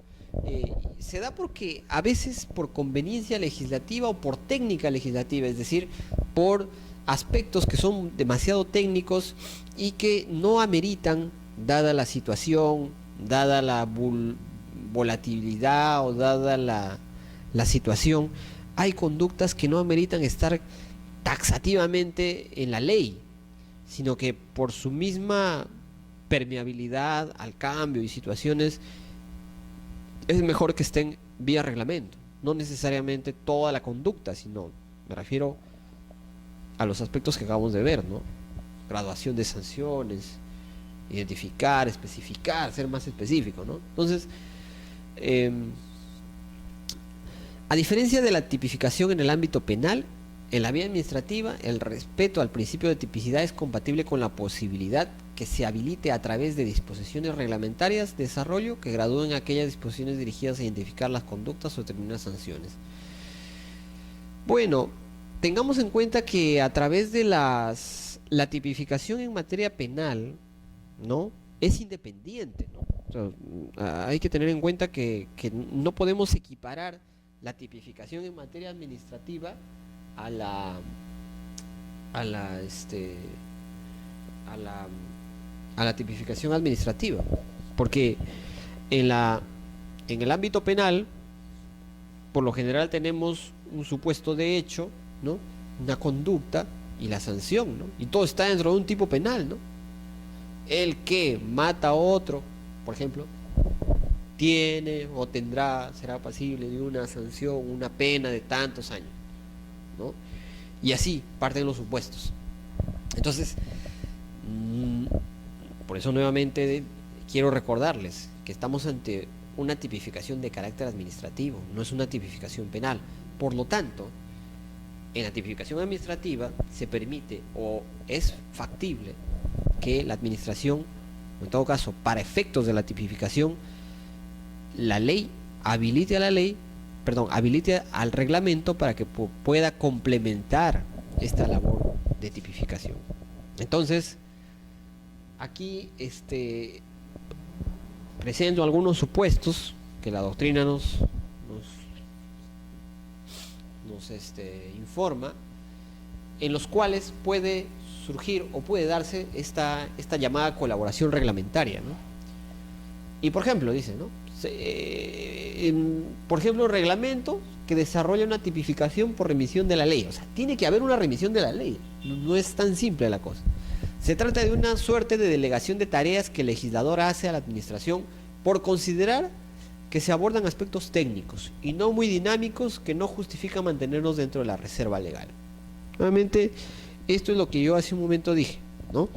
Se da porque a veces por conveniencia legislativa o por técnica legislativa, es decir, por aspectos que son demasiado técnicos y que no ameritan, dada la situación, dada la volatilidad o dada la situación, hay conductas que no ameritan estar taxativamente en la ley, sino que por su misma permeabilidad al cambio y situaciones es mejor que estén vía reglamento. No necesariamente toda la conducta, sino me refiero a los aspectos que acabamos de ver, ¿no? Graduación de sanciones, identificar, especificar, ser más específico, ¿no? Entonces, a diferencia de la tipificación en el ámbito penal, en la vía administrativa, el respeto al principio de tipicidad es compatible con la posibilidad que se habilite a través de disposiciones reglamentarias de desarrollo que gradúen aquellas disposiciones dirigidas a identificar las conductas o determinar sanciones. Bueno, tengamos en cuenta que a través de la tipificación en materia penal, ¿no?, es independiente, ¿no? O sea, hay que tener en cuenta que no podemos equiparar la tipificación en materia administrativa a la tipificación administrativa, porque en el ámbito penal por lo general tenemos un supuesto de hecho, ¿no?, una conducta y la sanción, ¿no?, y todo está dentro de un tipo penal, ¿no? El que mata a otro, por ejemplo, tiene o será pasible de una sanción, una pena de tantos años, ¿no? Y así parten los supuestos. Entonces, por eso nuevamente quiero recordarles que estamos ante una tipificación de carácter administrativo, no es una tipificación penal. Por lo tanto, en la tipificación administrativa se permite o es factible que la administración, o en todo caso, para efectos de la tipificación, la ley habilite a la ley, perdón, habilite al reglamento para que pueda complementar esta labor de tipificación. Entonces, aquí presento algunos supuestos que la doctrina nos informa, en los cuales puede surgir o puede darse esta llamada colaboración reglamentaria, ¿no? Y por ejemplo, dice, ¿no? Por ejemplo, un reglamento que desarrolla una tipificación por remisión de la ley. O sea, tiene que haber una remisión de la ley. No es tan simple la cosa. Se trata de una suerte de delegación de tareas que el legislador hace a la administración por considerar que se abordan aspectos técnicos y no muy dinámicos que no justifican mantenernos dentro de la reserva legal. Nuevamente, esto es lo que yo hace un momento dije, ¿no?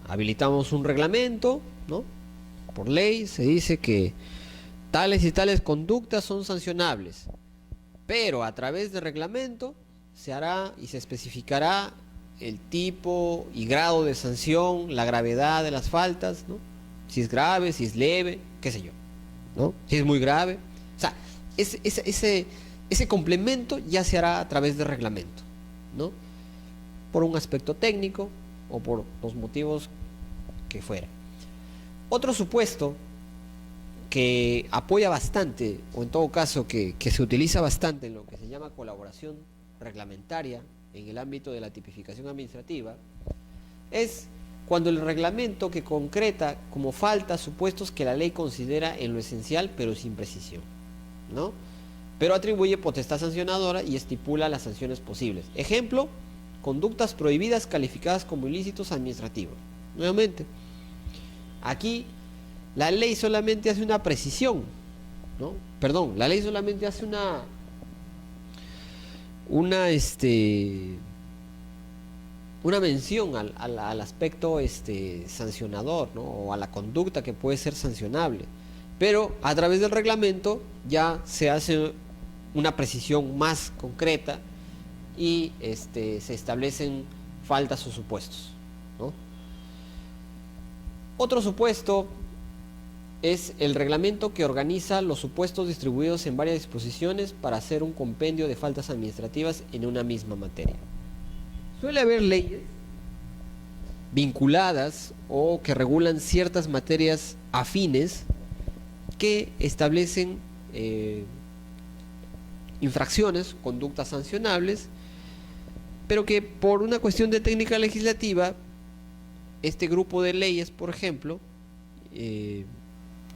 Habilitamos un reglamento, ¿no? Por ley se dice que tales y tales conductas son sancionables, pero a través del reglamento se hará y se especificará el tipo y grado de sanción, la gravedad de las faltas, ¿no? Si es grave, si es leve, qué sé yo, ¿no? Si es muy grave. O sea, ese complemento ya se hará a través del reglamento, ¿no? Por un aspecto técnico o por los motivos que fuera. Otro supuesto que apoya bastante, o en todo caso que se utiliza bastante en lo que se llama colaboración reglamentaria en el ámbito de la tipificación administrativa, es cuando el reglamento que concreta como falta supuestos que la ley considera en lo esencial pero sin precisión, ¿no? Pero atribuye potestad sancionadora y estipula las sanciones posibles. Ejemplo, conductas prohibidas calificadas como ilícitos administrativos. Nuevamente, aquí la ley solamente hace una precisión, ¿no? Perdón, la ley solamente hace una mención al aspecto sancionador, ¿no? O a la conducta que puede ser sancionable, pero a través del reglamento ya se hace una precisión más concreta y se establecen faltas o supuestos, ¿no? Otro supuesto es el reglamento que organiza los supuestos distribuidos en varias disposiciones para hacer un compendio de faltas administrativas en una misma materia. Suele haber leyes vinculadas o que regulan ciertas materias afines que establecen infracciones, conductas sancionables, pero que por una cuestión de técnica legislativa, este grupo de leyes, por ejemplo,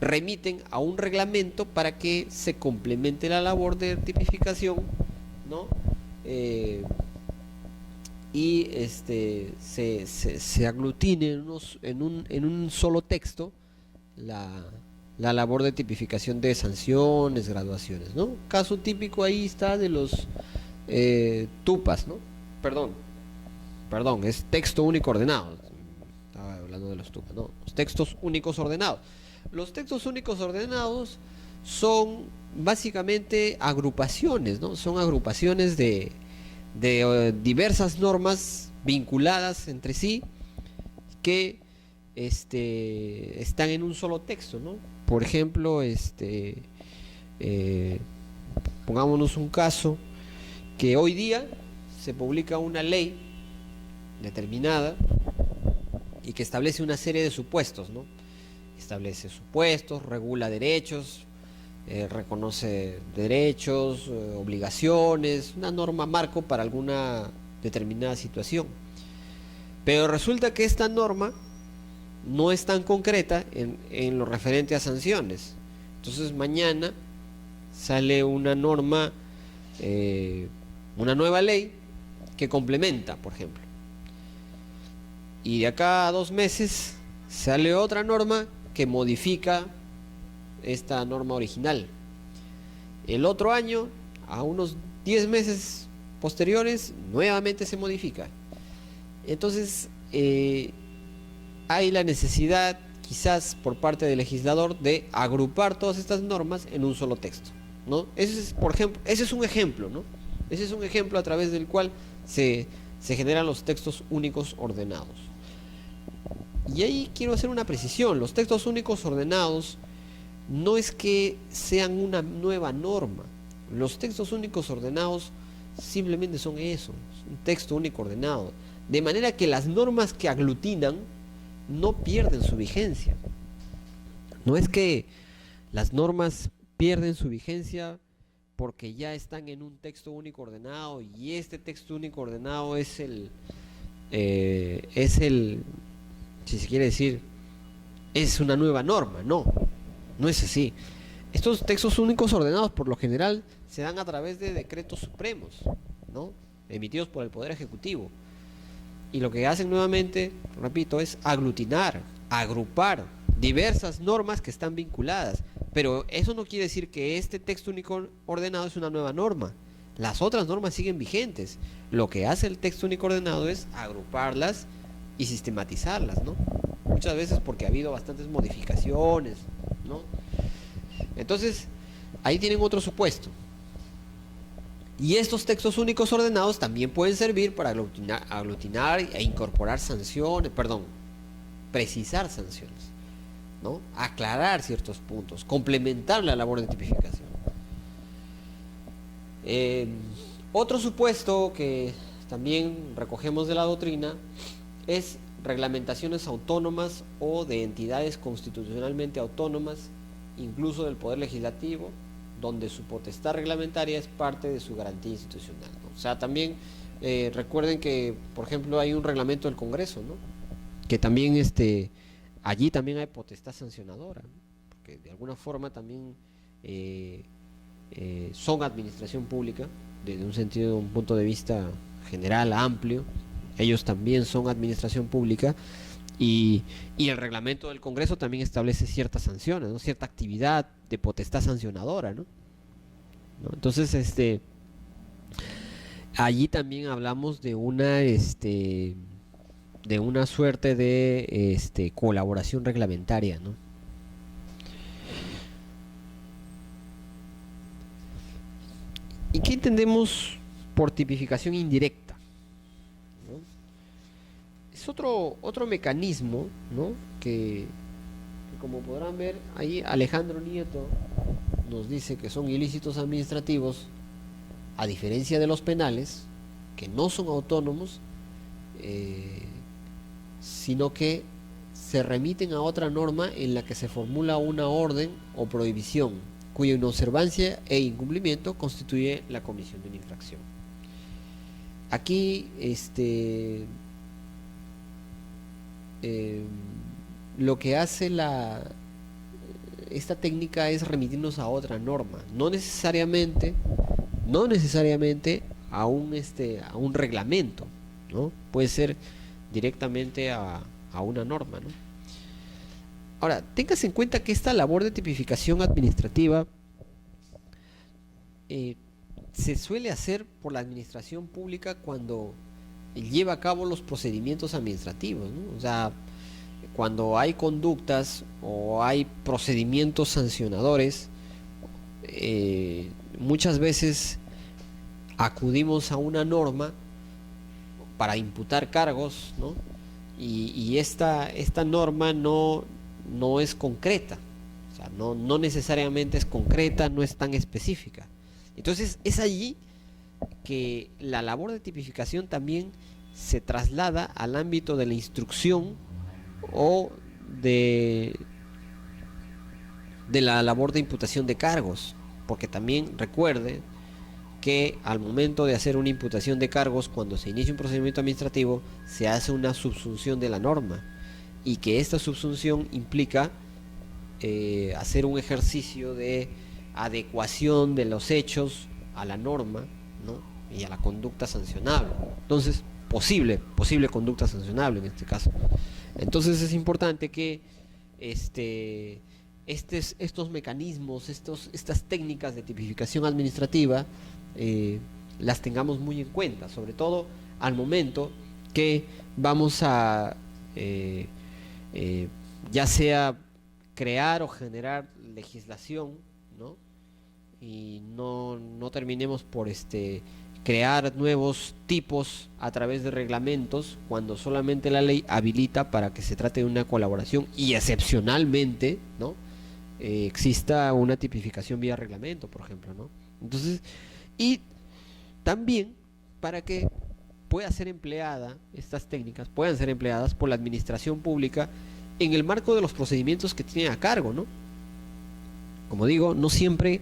remiten a un reglamento para que se complemente la labor de tipificación, ¿no? Y se aglutine en un solo texto la labor de tipificación de sanciones, graduaciones, ¿no? Caso típico ahí está de los TUPAS, ¿no? Perdón, es texto único ordenado. Estaba hablando de los TUPAS, ¿no? Los textos únicos ordenados. Los textos únicos ordenados son básicamente agrupaciones, ¿no? Son agrupaciones de diversas normas vinculadas entre sí que están en un solo texto, ¿no? Por ejemplo, pongámonos un caso que hoy día se publica una ley determinada y que establece una serie de supuestos, ¿no? Establece supuestos, regula derechos, reconoce derechos, obligaciones, una norma marco para alguna determinada situación. Pero resulta que esta norma no es tan concreta en lo referente a sanciones. Entonces mañana sale una norma, una nueva ley que complementa, por ejemplo. Y de acá a 2 meses sale otra norma que modifica esta norma original. El otro año, a unos 10 meses posteriores nuevamente se modifica. Entonces hay la necesidad, quizás por parte del legislador, de agrupar todas estas normas en un solo texto, ¿no? Por ejemplo, ese es un ejemplo, ¿no? Ese es un ejemplo a través del cual se generan los textos únicos ordenados. Y ahí quiero hacer una precisión: los textos únicos ordenados no es que sean una nueva norma. Los textos únicos ordenados simplemente son eso, un texto único ordenado, de manera que las normas que aglutinan no pierden su vigencia. No es que las normas pierden su vigencia porque ya están en un texto único ordenado y este texto único ordenado es el, si se quiere decir, es una nueva norma. No, no es así. Estos textos únicos ordenados por lo general se dan a través de decretos supremos, ¿no?, emitidos por el Poder Ejecutivo. Y lo que hacen nuevamente, repito, es aglutinar, agrupar diversas normas que están vinculadas. Pero eso no quiere decir que este texto único ordenado es una nueva norma. Las otras normas siguen vigentes. Lo que hace el texto único ordenado es agruparlas y sistematizarlas, ¿no? Muchas veces porque ha habido bastantes modificaciones, ¿no? Entonces, ahí tienen otro supuesto. Y estos textos únicos ordenados también pueden servir para aglutinar e incorporar sanciones, precisar sanciones, ¿no?, aclarar ciertos puntos, complementar la labor de tipificación. Otro supuesto que también recogemos de la doctrina es reglamentaciones autónomas o de entidades constitucionalmente autónomas, incluso del Poder Legislativo, donde su potestad reglamentaria es parte de su garantía institucional, ¿no? O sea, también recuerden que, por ejemplo, hay un reglamento del Congreso, ¿no?, que también allí también hay potestad sancionadora, ¿no?, porque de alguna forma también son administración pública, desde un punto de vista general, amplio. Ellos también son administración pública. Y el reglamento del Congreso también establece ciertas sanciones, ¿no?, cierta actividad de potestad sancionadora, ¿no? Entonces, allí también hablamos de una suerte de colaboración reglamentaria, ¿no? ¿Y qué entendemos por tipificación indirecta? Es otro mecanismo, ¿no?, que como podrán ver ahí, Alejandro Nieto nos dice que son ilícitos administrativos, a diferencia de los penales, que no son autónomos, sino que se remiten a otra norma en la que se formula una orden o prohibición, cuya inobservancia e incumplimiento constituye la comisión de una infracción. Aquí lo que hace esta técnica es remitirnos a otra norma, no necesariamente a un reglamento, ¿no? Puede ser directamente a una norma, ¿no? Ahora, téngase en cuenta que esta labor de tipificación administrativa se suele hacer por la administración pública cuando lleva a cabo los procedimientos administrativos, ¿no? O sea, cuando hay conductas o hay procedimientos sancionadores, muchas veces acudimos a una norma para imputar cargos, ¿no? Y esta norma no es concreta, o sea, no necesariamente es concreta, no es tan específica. Entonces es allí que la labor de tipificación también se traslada al ámbito de la instrucción o de la labor de imputación de cargos, porque también recuerde que al momento de hacer una imputación de cargos, cuando se inicia un procedimiento administrativo, se hace una subsunción de la norma, y que esta subsunción implica hacer un ejercicio de adecuación de los hechos a la norma, ¿no?, y a la conducta sancionable. Entonces, posible conducta sancionable en este caso. Entonces es importante que estos mecanismos, estas técnicas de tipificación administrativa las tengamos muy en cuenta, sobre todo al momento que vamos a ya sea crear o generar legislación, ¿no? Y no terminemos por crear nuevos tipos a través de reglamentos cuando solamente la ley habilita para que se trate de una colaboración y excepcionalmente, ¿no? Exista una tipificación vía reglamento, por ejemplo, ¿no? Entonces, y también para que pueda ser empleada, estas técnicas puedan ser empleadas por la administración pública en el marco de los procedimientos que tiene a cargo, ¿no? Como digo, no siempre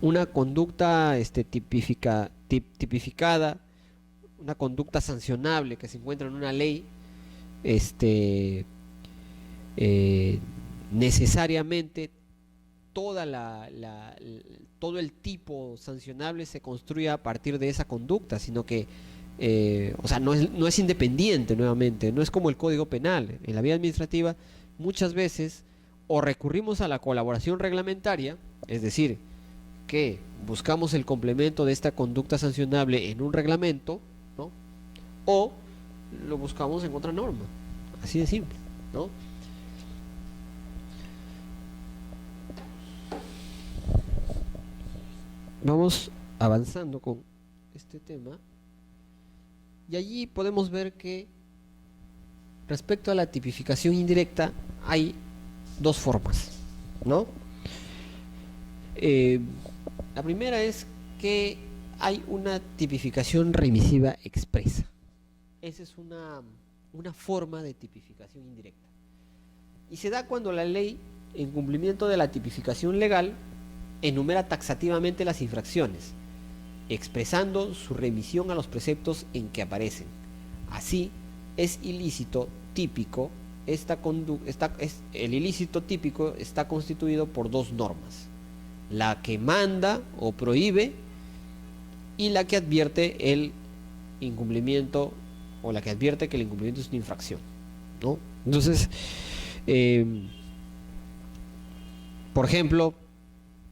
una conducta tipificada, una conducta sancionable que se encuentra en una ley, necesariamente todo el tipo sancionable se construye a partir de esa conducta, sino que o sea, no es independiente nuevamente, no es como el Código Penal. En la vía administrativa muchas veces o recurrimos a la colaboración reglamentaria, es decir, que buscamos el complemento de esta conducta sancionable en un reglamento, ¿no? O lo buscamos en otra norma, así de simple, ¿no? Vamos avanzando con este tema y allí podemos ver que respecto a la tipificación indirecta hay dos formas, ¿no? La primera es que hay una tipificación remisiva expresa. Esa es una forma de tipificación indirecta. Y se da cuando la ley, en cumplimiento de la tipificación legal, enumera taxativamente las infracciones, expresando su remisión a los preceptos en que aparecen. Así, es ilícito típico, el ilícito típico está constituido por dos normas: la que manda o prohíbe y la que advierte el incumplimiento, o la que advierte que el incumplimiento es una infracción, ¿no? Entonces, por ejemplo,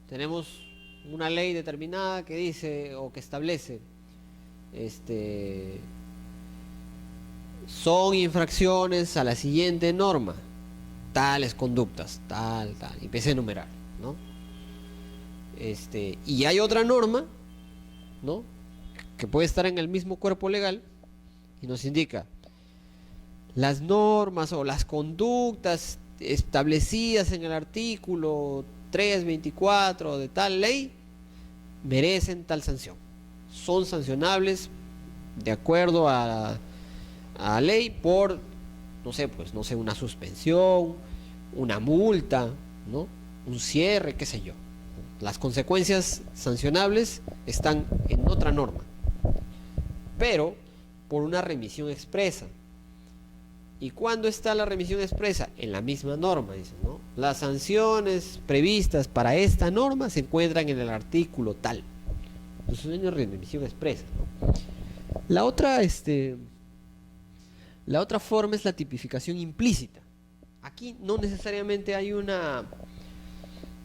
tenemos una ley determinada que dice o que establece son infracciones a la siguiente norma, tales conductas, tal, y empieza a enumerar, ¿no? Y hay otra norma, ¿no?, que puede estar en el mismo cuerpo legal y nos indica: las normas o las conductas establecidas en el artículo 324 de tal ley merecen tal sanción, son sancionables de acuerdo a la ley por, no sé, una suspensión, una multa, ¿no?, un cierre, qué sé yo. Las consecuencias sancionables están en otra norma, pero por una remisión expresa. ¿Y cuándo está la remisión expresa? En la misma norma, dice, ¿no? Las sanciones previstas para esta norma se encuentran en el artículo tal. Entonces es una remisión expresa, ¿no? La otra forma es la tipificación implícita. Aquí no necesariamente hay una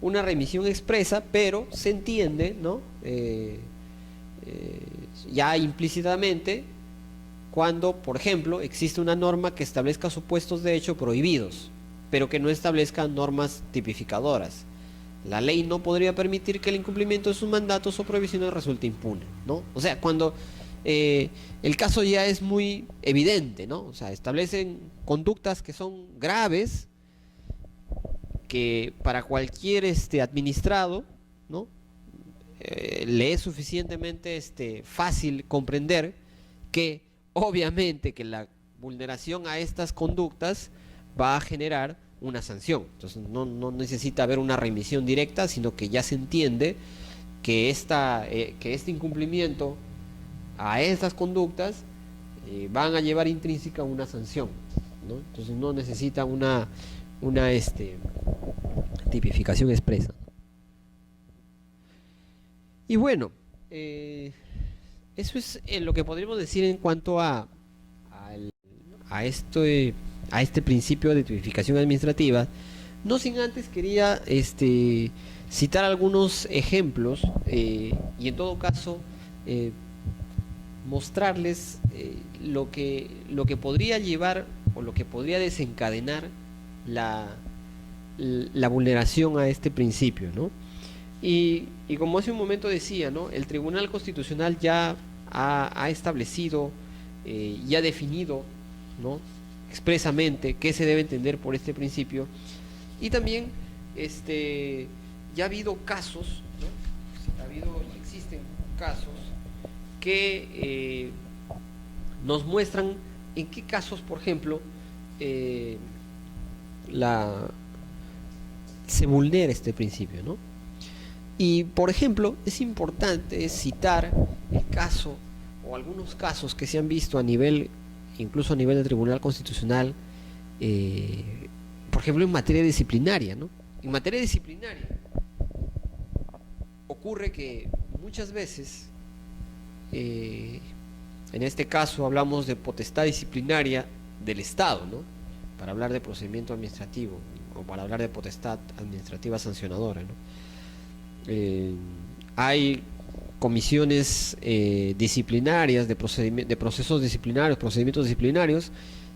remisión expresa, pero se entiende, ¿no?, ya implícitamente, cuando, por ejemplo, existe una norma que establezca supuestos de hecho prohibidos, pero que no establezca normas tipificadoras. La ley no podría permitir que el incumplimiento de sus mandatos o prohibiciones resulte impune, ¿no? O sea, cuando el caso ya es muy evidente, ¿no? O sea, establecen conductas que son graves, que para cualquier administrado, ¿no?, le es suficientemente fácil comprender que obviamente que la vulneración a estas conductas va a generar una sanción. Entonces no necesita haber una remisión directa, sino que ya se entiende que este incumplimiento a estas conductas van a llevar intrínseca una sanción, ¿no? Entonces no necesita una tipificación expresa. Y bueno, eso es lo que podríamos decir en cuanto a este principio de tipificación administrativa. No sin antes quería citar algunos ejemplos y en todo caso mostrarles lo que podría llevar o lo que podría desencadenar la, la vulneración a este principio, ¿no? Y como hace un momento decía, ¿no? El Tribunal Constitucional ya ha establecido y ha definido, ¿no? Expresamente qué se debe entender por este principio. Y también ya ha habido casos, ¿no? Ha habido y existen casos que nos muestran en qué casos, por ejemplo, la, se vulnera este principio, ¿no? Y, por ejemplo, es importante citar el caso o algunos casos que se han visto a nivel, incluso a nivel del Tribunal Constitucional, por ejemplo, en materia disciplinaria, ¿no? En materia disciplinaria ocurre que muchas veces, en este caso hablamos de potestad disciplinaria del Estado, ¿no? Para hablar de procedimiento administrativo o para hablar de potestad administrativa sancionadora, ¿no? Hay comisiones disciplinarias de procesos disciplinarios, procedimientos disciplinarios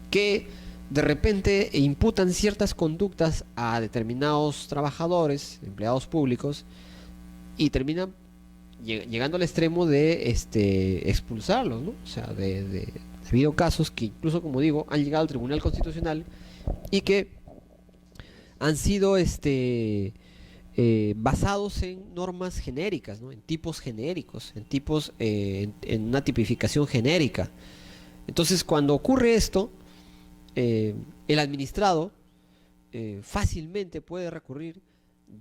que de repente imputan ciertas conductas a determinados trabajadores, empleados públicos, y terminan llegando al extremo de expulsarlos, ¿no? O sea, ha habido casos que incluso, como digo, han llegado al Tribunal Constitucional y que han sido basados en normas genéricas, ¿no? En tipos genéricos, en tipos, en una tipificación genérica. Entonces, cuando ocurre esto, el administrado fácilmente puede recurrir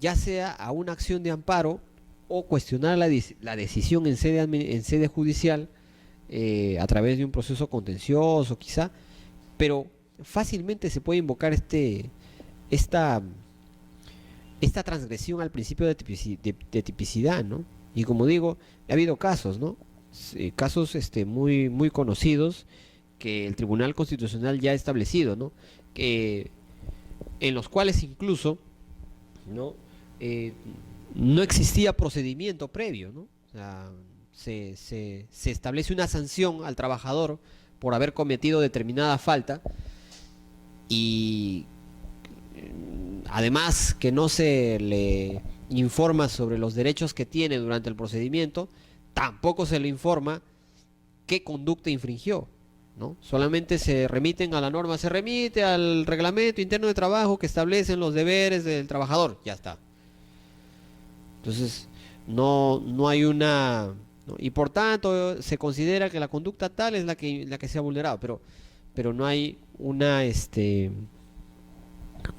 ya sea a una acción de amparo o cuestionar la decisión en sede judicial a través de un proceso contencioso quizá, pero fácilmente se puede invocar esta transgresión al principio de tipicidad, ¿no? Y como digo, ha habido casos, ¿no? Casos muy, muy conocidos que el Tribunal Constitucional ya ha establecido, ¿no? En los cuales incluso, ¿no? No existía procedimiento previo, ¿no? O sea, se establece una sanción al trabajador por haber cometido determinada falta y además que no se le informa sobre los derechos que tiene durante el procedimiento, tampoco se le informa qué conducta infringió, ¿no? Solamente se remiten a la norma, se remite al reglamento interno de trabajo que establecen los deberes del trabajador, ya está. Entonces, no hay una, ¿no? Y por tanto se considera que la conducta tal es la que se ha vulnerado, pero no hay una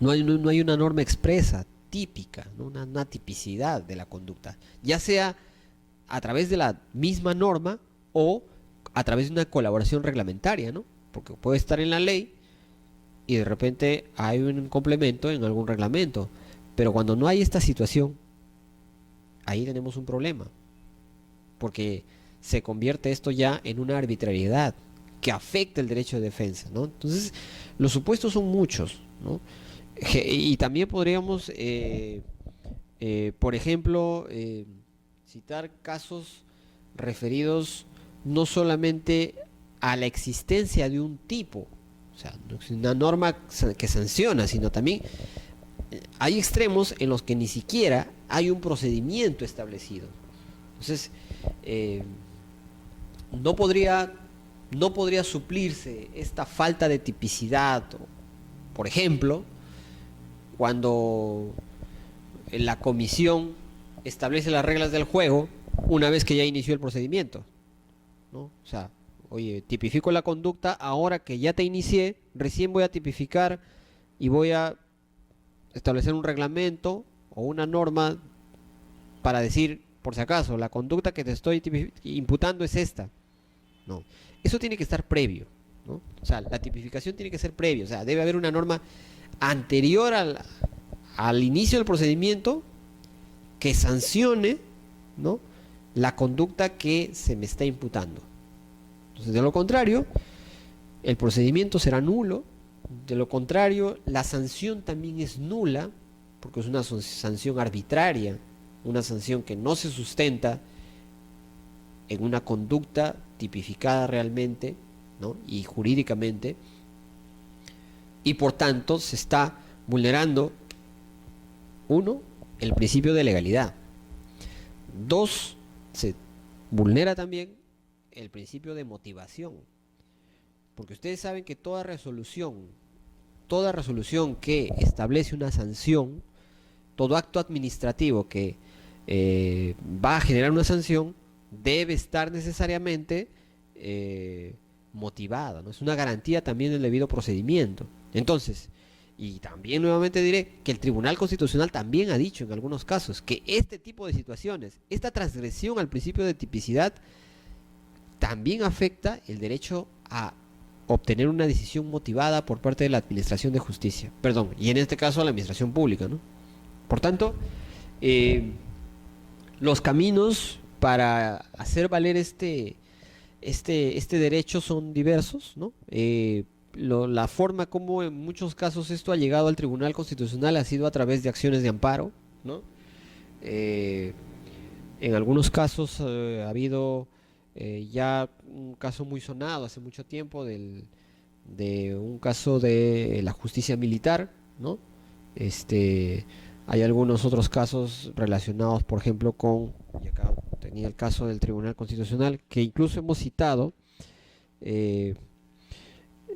no hay una norma expresa, típica, ¿no? Una tipicidad de la conducta, ya sea a través de la misma norma o a través de una colaboración reglamentaria, ¿no? Porque puede estar en la ley y de repente hay un complemento en algún reglamento, pero cuando no hay esta situación, ahí tenemos un problema, porque se convierte esto ya en una arbitrariedad que afecta el derecho de defensa, ¿no? Entonces, los supuestos son muchos, ¿no? Y también podríamos, por ejemplo, citar casos referidos no solamente a la existencia de un tipo, o sea, no es una norma que sanciona, sino también hay extremos en los que ni siquiera hay un procedimiento establecido. Entonces, no podría suplirse esta falta de tipicidad, por ejemplo, cuando la comisión establece las reglas del juego una vez que ya inició el procedimiento, ¿no? O sea, oye, tipifico la conducta ahora que ya te inicié, recién voy a tipificar y voy a establecer un reglamento o una norma para decir, por si acaso, la conducta que te estoy imputando es esta. No, eso tiene que estar previo, ¿no? O sea, la tipificación tiene que ser previo, o sea, debe haber una norma anterior al inicio del procedimiento que sancione, ¿no?, la conducta que se me está imputando. Entonces, de lo contrario, el procedimiento será nulo. De lo contrario, la sanción también es nula, porque es una sanción arbitraria, una sanción que no se sustenta en una conducta tipificada realmente, ¿no? Y jurídicamente, y por tanto se está vulnerando, uno, el principio de legalidad. Dos, se vulnera también el principio de motivación, porque ustedes saben que toda resolución que establece una sanción, todo acto administrativo que va a generar una sanción, debe estar necesariamente motivada, ¿no? Es una garantía también del debido procedimiento. Entonces, y también nuevamente diré que el Tribunal Constitucional también ha dicho en algunos casos que este tipo de situaciones, esta transgresión al principio de tipicidad, también afecta el derecho a obtener una decisión motivada por parte de la Administración de Justicia, perdón, y en este caso a la Administración Pública, ¿no? Por tanto, los caminos para hacer valer este derecho son diversos, ¿no? La forma como en muchos casos esto ha llegado al Tribunal Constitucional ha sido a través de acciones de amparo, ¿no? Eh, en algunos casos ha habido ya un caso muy sonado hace mucho tiempo de un caso de la justicia militar, ¿no? Este, hay algunos otros casos relacionados, por ejemplo, y acá tenía el caso del Tribunal Constitucional, que incluso hemos citado, eh,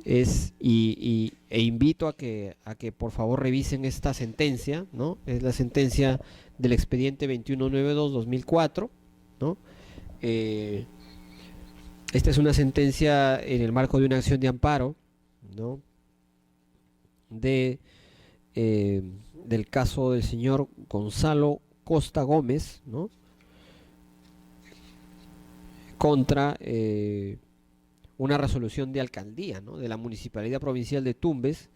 e invito a que por favor revisen esta sentencia, ¿no? Es la sentencia del expediente 2192-2004, ¿no? Eh, Esta es una sentencia en el marco de una acción de amparo, ¿no? de del caso del señor Gonzalo Costa Gómez, ¿no? Contra una resolución de alcaldía, ¿no? De la Municipalidad Provincial de Tumbes,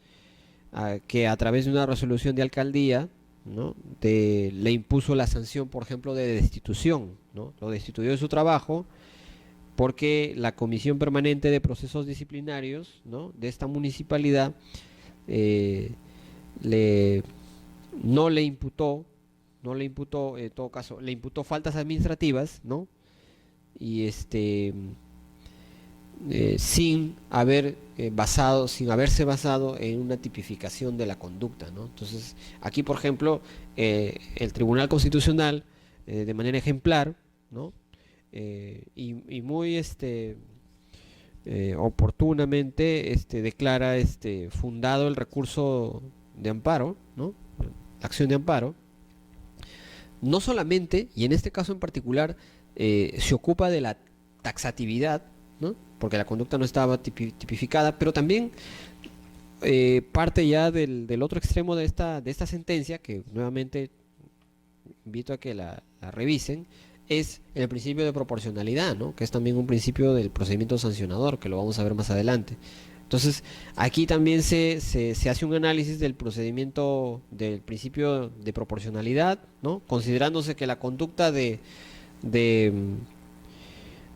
que a través de una resolución de alcaldía, ¿no? Le impuso la sanción, por ejemplo, de destitución, ¿no? Lo destituyó de su trabajo porque la Comisión Permanente de Procesos Disciplinarios, ¿no? De esta municipalidad le, no le imputó, en todo caso, le imputó faltas administrativas, ¿no? Y sin haberse basado en una tipificación de la conducta, ¿no? Entonces, aquí, por ejemplo, el Tribunal Constitucional, de manera ejemplar, ¿no? Y muy oportunamente declara fundado el recurso de amparo, ¿no? La acción de amparo, no solamente, y en este caso en particular, se ocupa de la taxatividad, ¿no? Porque la conducta no estaba tipificada, pero también parte ya del otro extremo de esta sentencia, que nuevamente invito a que la revisen, es el principio de proporcionalidad, ¿no? Que es también un principio del procedimiento sancionador, que lo vamos a ver más adelante. Entonces, aquí también se hace un análisis del procedimiento, del principio de proporcionalidad, ¿no? Considerándose que la conducta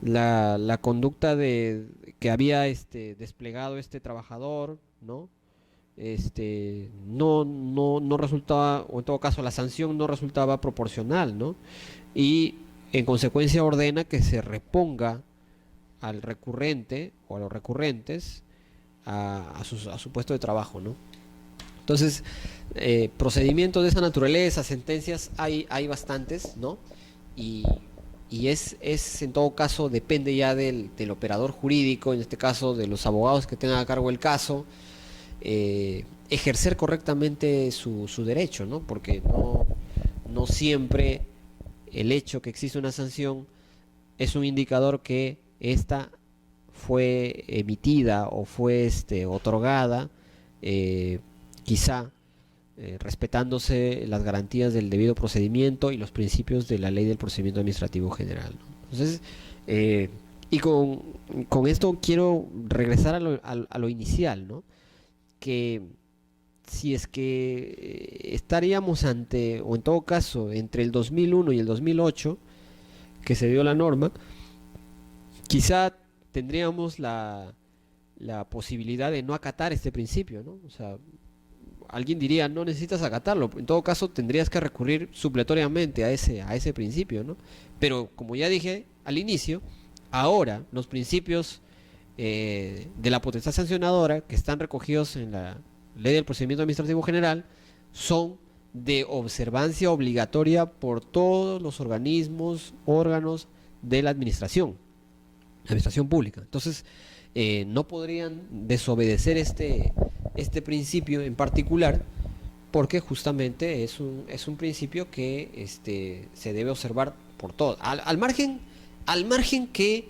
la conducta que había desplegado este trabajador, ¿no? No resultaba, o en todo caso la sanción no resultaba proporcional, ¿no? Y en consecuencia ordena que se reponga al recurrente o a los recurrentes a su puesto de trabajo, ¿no? Entonces, procedimientos de esa naturaleza, sentencias, hay bastantes, ¿no? Y, y en todo caso, depende ya del operador jurídico, en este caso de los abogados que tengan a cargo el caso, ejercer correctamente su derecho, ¿no? Porque no siempre el hecho que existe una sanción es un indicador que ésta fue emitida o fue otorgada, quizá respetándose las garantías del debido procedimiento y los principios de la ley del procedimiento administrativo general, ¿no? Entonces, y con esto quiero regresar a lo inicial, ¿no? Que si es que estaríamos ante, o en todo caso, entre el 2001 y el 2008, que se dio la norma, quizá tendríamos la posibilidad de no acatar este principio, ¿no? O sea, alguien diría, no necesitas acatarlo, en todo caso tendrías que recurrir supletoriamente a ese principio, ¿no? Pero como ya dije, al inicio, ahora los principios de la potestad sancionadora que están recogidos en la Ley del Procedimiento Administrativo General son de observancia obligatoria por todos los organismos, órganos de la administración pública. Entonces, no podrían desobedecer este principio en particular, porque justamente es un principio que se debe observar por todos. Al margen que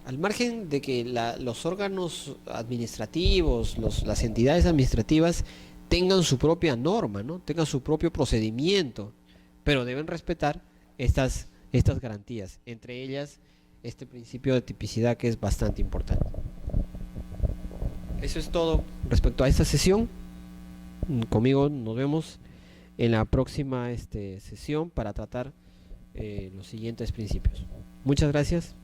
al margen de que los órganos administrativos, las entidades administrativas tengan su propia norma, ¿no? Tengan su propio procedimiento, pero deben respetar estas garantías, entre ellas este principio de tipicidad que es bastante importante. Eso es todo respecto a esta sesión. Conmigo nos vemos en la próxima sesión para tratar los siguientes principios. Muchas gracias.